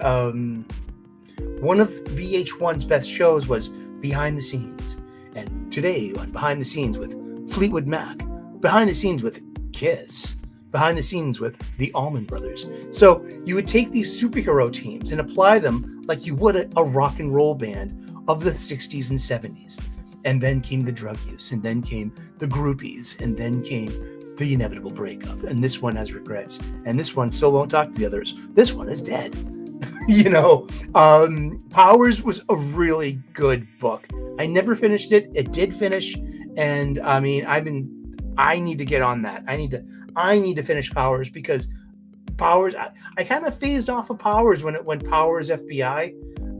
one of VH1's best shows was Behind the Scenes. And today on Behind the Scenes with Fleetwood Mac, Behind the Scenes with Kiss, Behind the Scenes with the Allman Brothers. So you would take these superhero teams and apply them like you would a rock and roll band of the 60s and 70s. And then came the drug use, and then came the groupies, and then came the inevitable breakup. And this one has regrets, and this one still won't talk to the others. This one is dead. Powers was a really good book. I never finished it. It did finish, and I mean, I need to get on that. I need to finish Powers, because Powers, I kind of phased off of Powers when it went Powers FBI,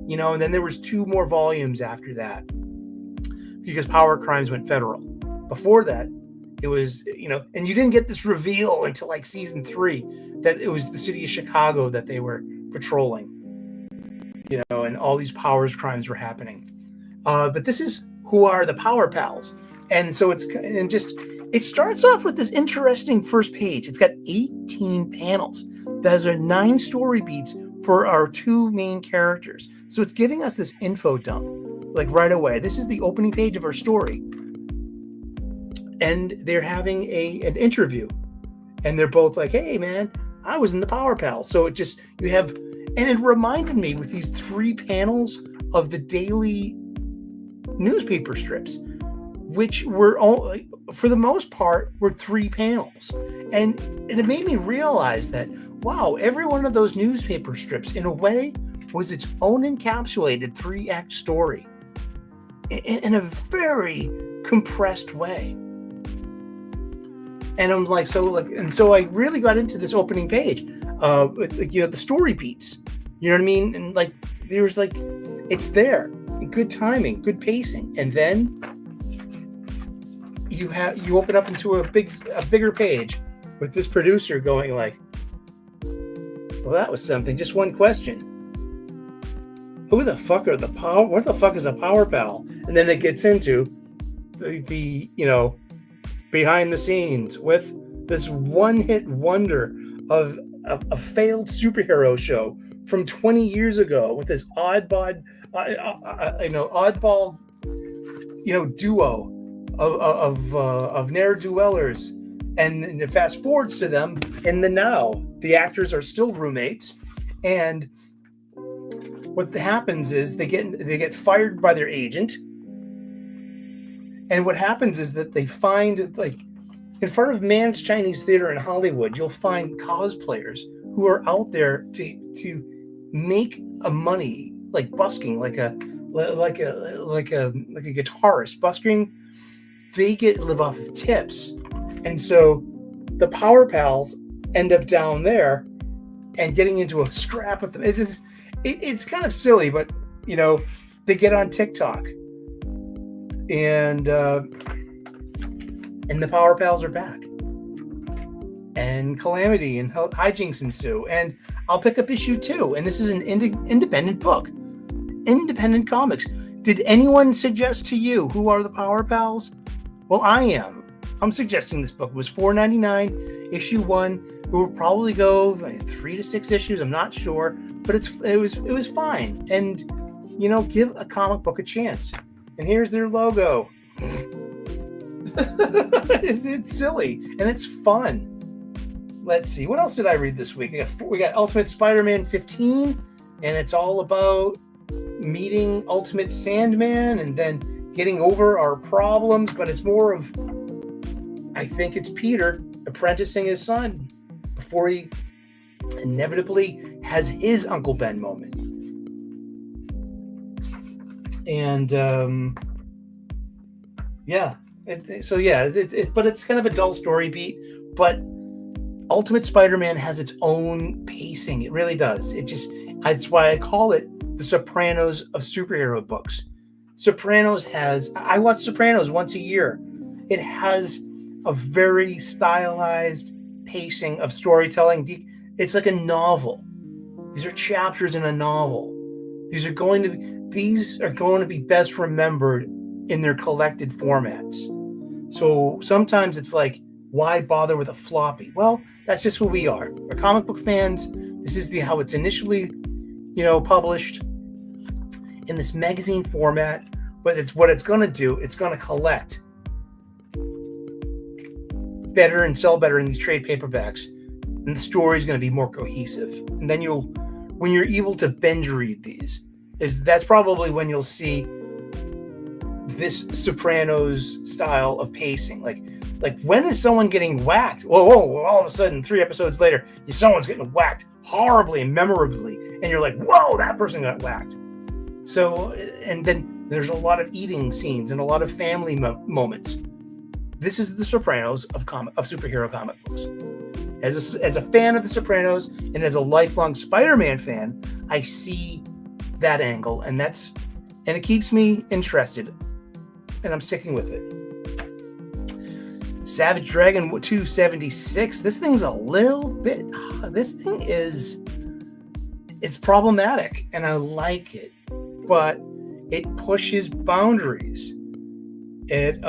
and then there was 2 more volumes after that, because Power Crimes went federal. Before that, it was, and you didn't get this reveal until like season 3 that it was the city of Chicago that they were patrolling, and all these Powers crimes were happening. But this is Who Are the Power Pals? And so it starts off with this interesting first page. It's got 18 panels. Those are 9 story beats for our 2 main characters. So it's giving us this info dump, like right away. This is the opening page of our story. And they're having an interview. And they're both like, hey, man, I was in the Power Pals. So and it reminded me with these 3 panels of the daily newspaper strips, which were all, for the most part, were 3 panels. And it made me realize that, wow, every one of those newspaper strips, in a way, was its own encapsulated 3-act story in a very compressed way. And I'm like, so I really got into this opening page, the story beats, you know what I mean? And like, there's like, it's there, good timing, good pacing. And then you open up into a bigger page with this producer going like, well, that was something. Just one question. Who the fuck are what the fuck is a Power Pal? And then it gets into the behind the scenes with this one-hit wonder of a failed superhero show from 20 years ago with this oddball duo of ne'er-do-wellers, and it fast forwards to them in the now. The actors are still roommates, and what happens is they get fired by their agent. And what happens is that they find, like, in front of Mann's Chinese Theater in Hollywood, you'll find cosplayers who are out there to make a money, like busking, like a guitarist busking. They live off of tips, and so the Power Pals end up down there and getting into a scrap with them. It's kind of silly, but they get on TikTok. And the Power Pals are back, and calamity and hijinks ensue. And I'll pick up issue 2, and this is an independent book, independent comics. Did anyone suggest to you Who Are the Power Pals? Well, I'm suggesting this book. It was $4.99, issue 1. It will probably go 3 to 6 issues. I'm not sure, but it was fine. And give a comic book a chance. And here's their logo. It's silly and it's fun. Let's see. What else did I read this week? We got Ultimate Spider-Man 15, and it's all about meeting Ultimate Sandman and then getting over our problems. But it's more of, I think it's Peter apprenticing his son before he inevitably has his Uncle Ben moment. And but it's kind of a dull story beat. But Ultimate Spider-Man has its own pacing. It really does. That's why I call it the Sopranos of superhero books. I watch Sopranos once a year. It has a very stylized pacing of storytelling. It's like a novel. These are chapters in a novel. These are going to be best remembered in their collected formats. So sometimes it's like, why bother with a floppy? Well, that's just who we are. We're comic book fans. This is how it's initially, published in this magazine format. But what it's going to do, it's going to collect better and sell better in these trade paperbacks. And the story is going to be more cohesive. And then when you're able to binge read these, that's probably when you'll see this Sopranos style of pacing. Like when is someone getting whacked? Whoa, all of a sudden, 3 episodes later, someone's getting whacked horribly and memorably. And you're like, whoa, that person got whacked. So, and then there's a lot of eating scenes and a lot of family moments. This is the Sopranos of superhero comic books. As a fan of the Sopranos and as a lifelong Spider-Man fan, I see that angle, and it keeps me interested, and I'm sticking with it. Savage Dragon 276. This thing's a little bit. It's problematic, and I like it, but it pushes boundaries. It's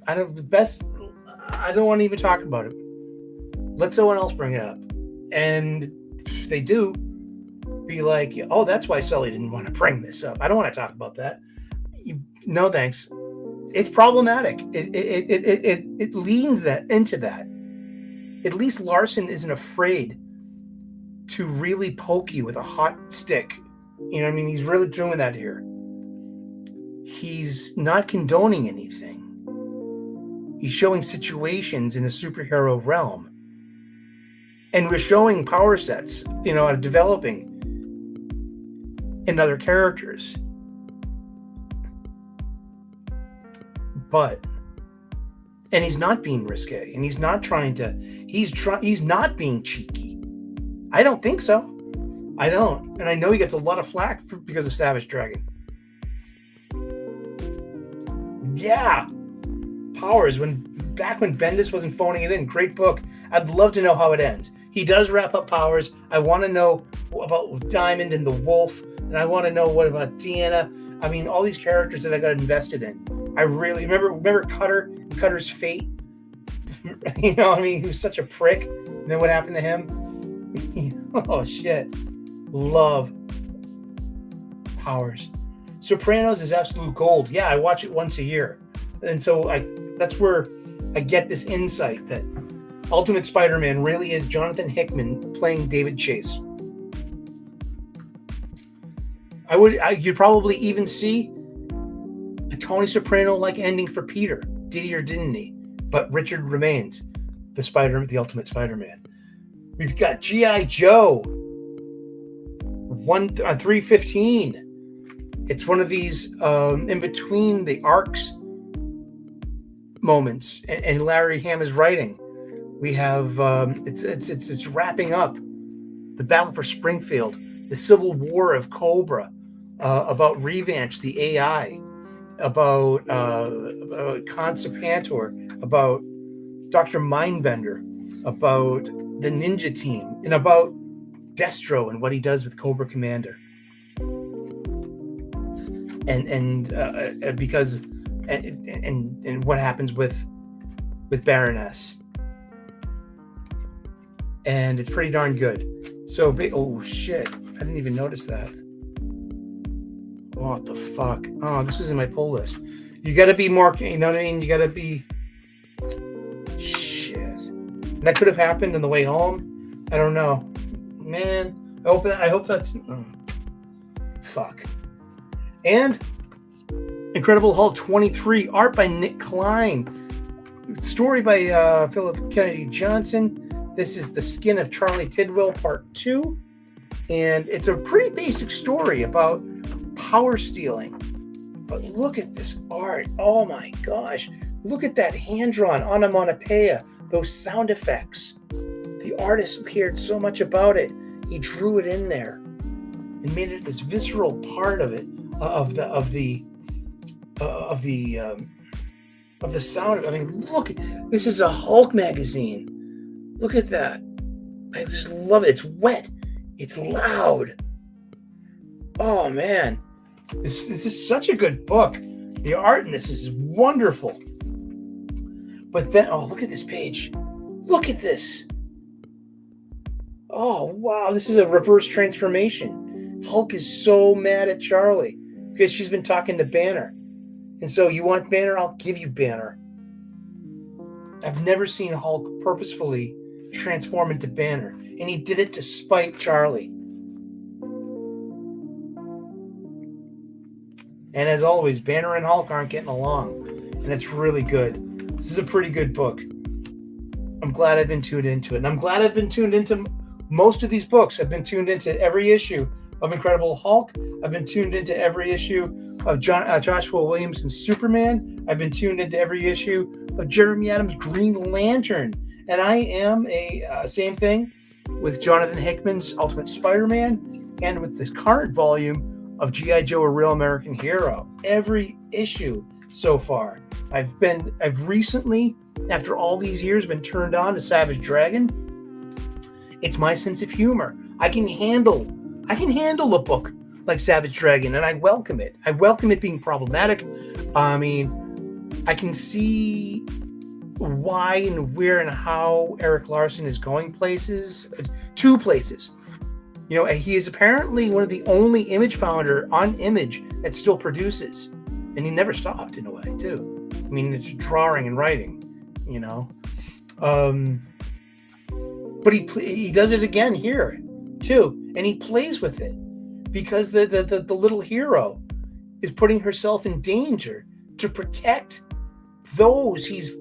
I don't want to even talk about it. Let someone else bring it up. And they do be like, oh, that's why Sully didn't want to bring this up. I don't want to talk about that. No, thanks. It's problematic. It leans into that. At least Larson isn't afraid to really poke you with a hot stick. You know what I mean? He's really doing that here. He's not condoning anything. He's showing situations in the superhero realm. And we're showing power sets, developing in other characters. And he's not being risque, and he's not he's not being cheeky. I don't think so. I don't. And I know he gets a lot of flack because of Savage Dragon. Yeah. Powers, back when Bendis wasn't phoning it in. Great book. I'd love to know how it ends. He does wrap up Powers. I want to know about Diamond and the Wolf, and I want to know what about Deanna. I mean, all these characters that I got invested in. I really remember Cutter and Cutter's fate. He was such a prick. And then what happened to him? Oh shit. Love Powers. Sopranos is absolute gold. Yeah, I watch it once a year. And so that's where I get this insight that Ultimate Spider-Man really is Jonathan Hickman playing David Chase. You'd probably even see a Tony Soprano-like ending for Peter. Did he or didn't he? But Richard remains the Ultimate Spider-Man. We've got G.I. Joe 315. It's one of these in between the arcs moments and Larry Hama's writing. We have it's wrapping up the Battle for Springfield, the Civil War of Cobra, about Revanche, the AI, about Consipantor, about Dr. Mindbender, about the Ninja Team, and about Destro and what he does with Cobra Commander. And what happens with Baroness. And it's pretty darn good. So oh shit, I didn't even notice that. What the fuck? Oh, this was in my pull list. You gotta be more, you know what I mean? You gotta be, shit. That could have happened on the way home. I don't know. Man, I hope that's, fuck. And Incredible Hulk 23, art by Nick Klein. Story by Philip Kennedy Johnson. This is The Skin of Charlie Tidwell, Part 2. And it's a pretty basic story about power stealing. But look at this art. Oh my gosh. Look at that hand-drawn onomatopoeia. Those sound effects. The artist cared so much about it. He drew it in there and made it this visceral part of it, of the sound. I mean, look, this is a Hulk magazine. Look at that. I just love it. It's wet. It's loud. Oh, man. This is such a good book. The art in this is wonderful. But then, oh, look at this page. Look at this. Oh, wow. This is a reverse transformation. Hulk is so mad at Charlie because she's been talking to Banner. And so, you want Banner? I'll give you Banner. I've never seen Hulk purposefully transform into Banner. And he did it to spite Charlie. And as always, Banner and Hulk aren't getting along. And it's really good. This is a pretty good book. I'm glad I've been tuned into it. And I'm glad I've been tuned into most of these books. I've been tuned into every issue of Incredible Hulk. I've been tuned into every issue of Joshua Williamson's Superman. I've been tuned into every issue of Jeremy Adams' Green Lantern. And I am same thing with Jonathan Hickman's Ultimate Spider-Man and with this current volume of G.I. Joe, A Real American Hero. Every issue so far. I've recently, after all these years, been turned on to Savage Dragon. It's my sense of humor. I can handle a book like Savage Dragon, and I welcome it. I welcome it being problematic. I mean, I can see why and where and how Eric Larson is going places. 2 places. You know, he is apparently one of the only Image founder on Image that still produces. And he never stopped, in a way, too. I mean, it's drawing and writing, you know. But he does it again here, too. And he plays with it. Because the little hero is putting herself in danger to protect those he's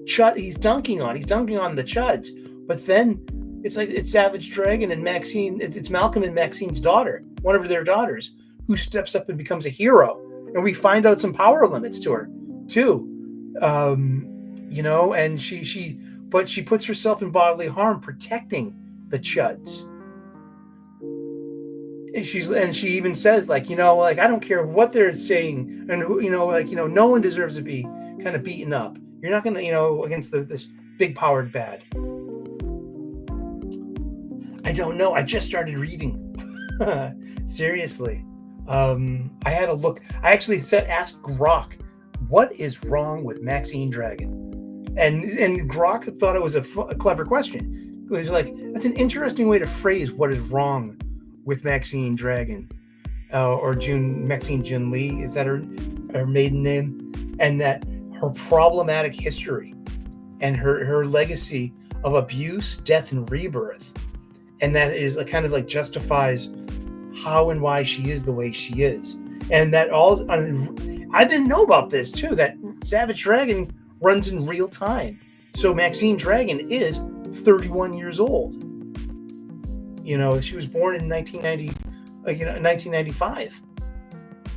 dunking on. He's dunking on the Chuds. But then it's Savage Dragon and Maxine. It's Malcolm and Maxine's daughter, one of their daughters, who steps up and becomes a hero. And we find out some power limits to her, too. You know, and she puts herself in bodily harm protecting the Chuds. And she even says, like, you know, like, I don't care what they're saying, and who, you know, like, you know, no one deserves to be kind of beaten up. You're not going to, you know, against this big powered bad. I don't know. I just started reading. Seriously. I had a look. I actually asked Grok, what is wrong with Maxine Dragon? And Grok thought it was a clever question. He was like, that's an interesting way to phrase what is wrong with Maxine Dragon. Or Maxine Jin Lee, is that her maiden name? And that her problematic history and her legacy of abuse, death, and rebirth. And that is kind of like justifies how and why she is the way she is. And that all, I didn't know about this too, that Savage Dragon runs in real time. So Maxine Dragon is 31 years old. You know, she was born in 1995.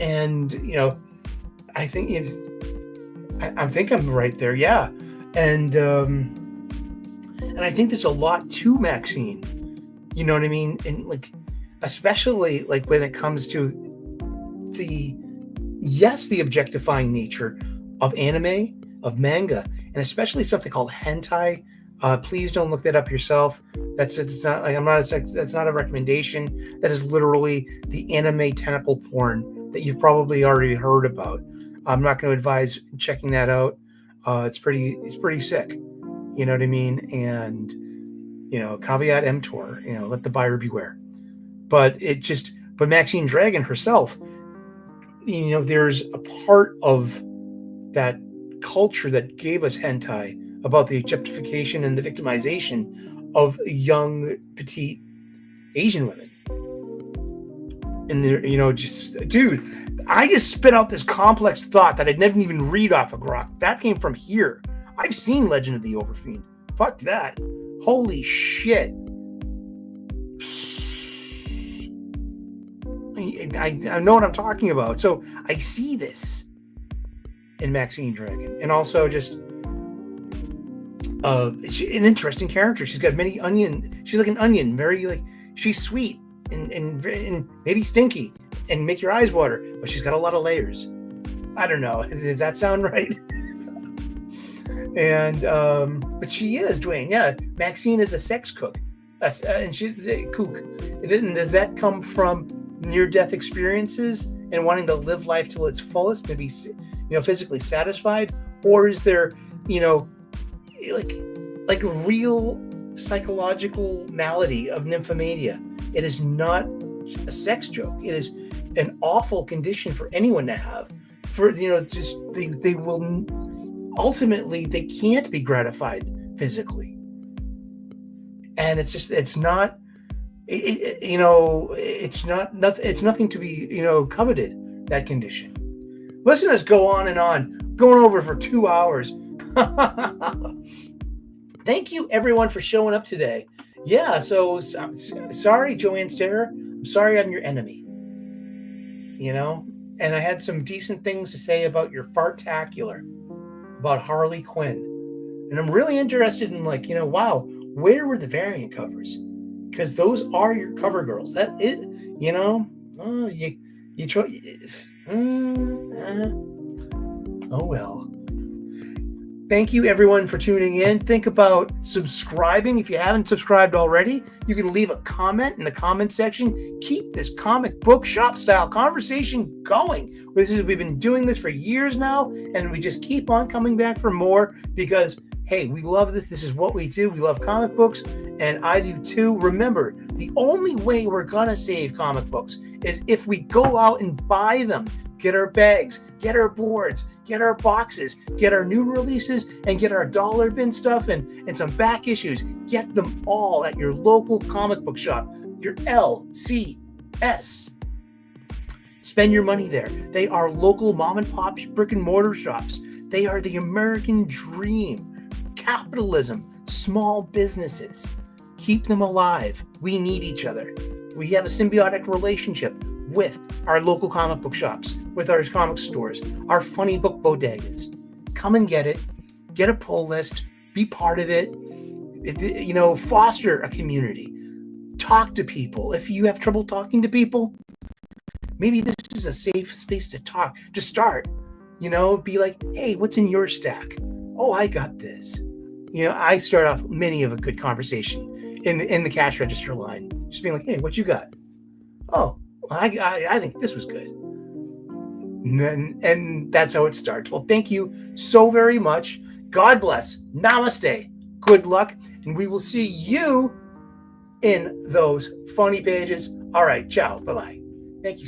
And, you know, I think I'm right there. Yeah. And I think there's a lot to Maxine. You know what I mean? And like, especially like when it comes to the objectifying nature of anime, of manga, and especially something called hentai. Please don't look that up yourself. That's not a recommendation. That is literally the anime tentacle porn that you've probably already heard about. I'm not going to advise checking that out. It's pretty sick. You know what I mean? And, you know, caveat emptor, you know, let the buyer beware. But Maxine Dragon herself, you know, there's a part of that culture that gave us hentai about the objectification and the victimization of young, petite Asian women. And they're, you know, dude, I just spit out this complex thought that I'd never even read off of Grok. That came from here. I've seen Legend of the Overfiend. Fuck that. Holy shit. I know what I'm talking about. So I see this in Maxine Dragon. And also just an interesting character. She's got many onion. She's like an onion, very like she's sweet and maybe stinky and make your eyes water, but she's got a lot of layers. I don't know. Does that sound right? And but she is, Dwayne. Yeah, Maxine is a sex cook, and she's a kook. Does that come from near-death experiences and wanting to live life till its fullest, to be, physically satisfied, or is there, like real psychological malady of nymphomania? It is not a sex joke. It is an awful condition for anyone to have. For just they will ultimately they can't be gratified physically, and it's not it's nothing to be coveted, that condition. Listen to us go on and on, going over for 2 hours. Thank you everyone for showing up today. Yeah, so sorry, Joanne Starer. I'm sorry I'm your enemy. And I had some decent things to say about your fartacular, about Harley Quinn. And I'm really interested in wow, where were the variant covers? Because those are your cover girls. That it, you try. Oh well. Thank you everyone for tuning in. Think about subscribing. If you haven't subscribed already, you can leave a comment in the comment section. Keep this comic book shop style conversation going. We've been doing this for years now, and we just keep on coming back for more because, hey, we love this. This is what we do. We love comic books, and I do too. Remember, the only way we're going to save comic books is if we go out and buy them, get our bags, get our boards, get our boxes, get our new releases, and get our dollar bin stuff and some back issues. Get them all at your local comic book shop, your LCS. Spend your money there. They are local mom and pop brick and mortar shops. They are the American dream. Capitalism, small businesses. Keep them alive. We need each other. We have a symbiotic relationship with our local comic book shops, with our comic stores, our funny book bodegas. Come and get it. Get a pull list. Be part of it. Foster a community. Talk to people. If you have trouble talking to people, maybe this is a safe space to talk, to start. Be like, hey, what's in your stack? Oh, I got this. I start off many of a good conversation in the cash register line. Just being like, hey, what you got? Oh, I think this was good. And that's how it starts. Well, thank you so very much. God bless. Namaste. Good luck. And we will see you in those funny pages. All right. Ciao. Bye-bye. Thank you.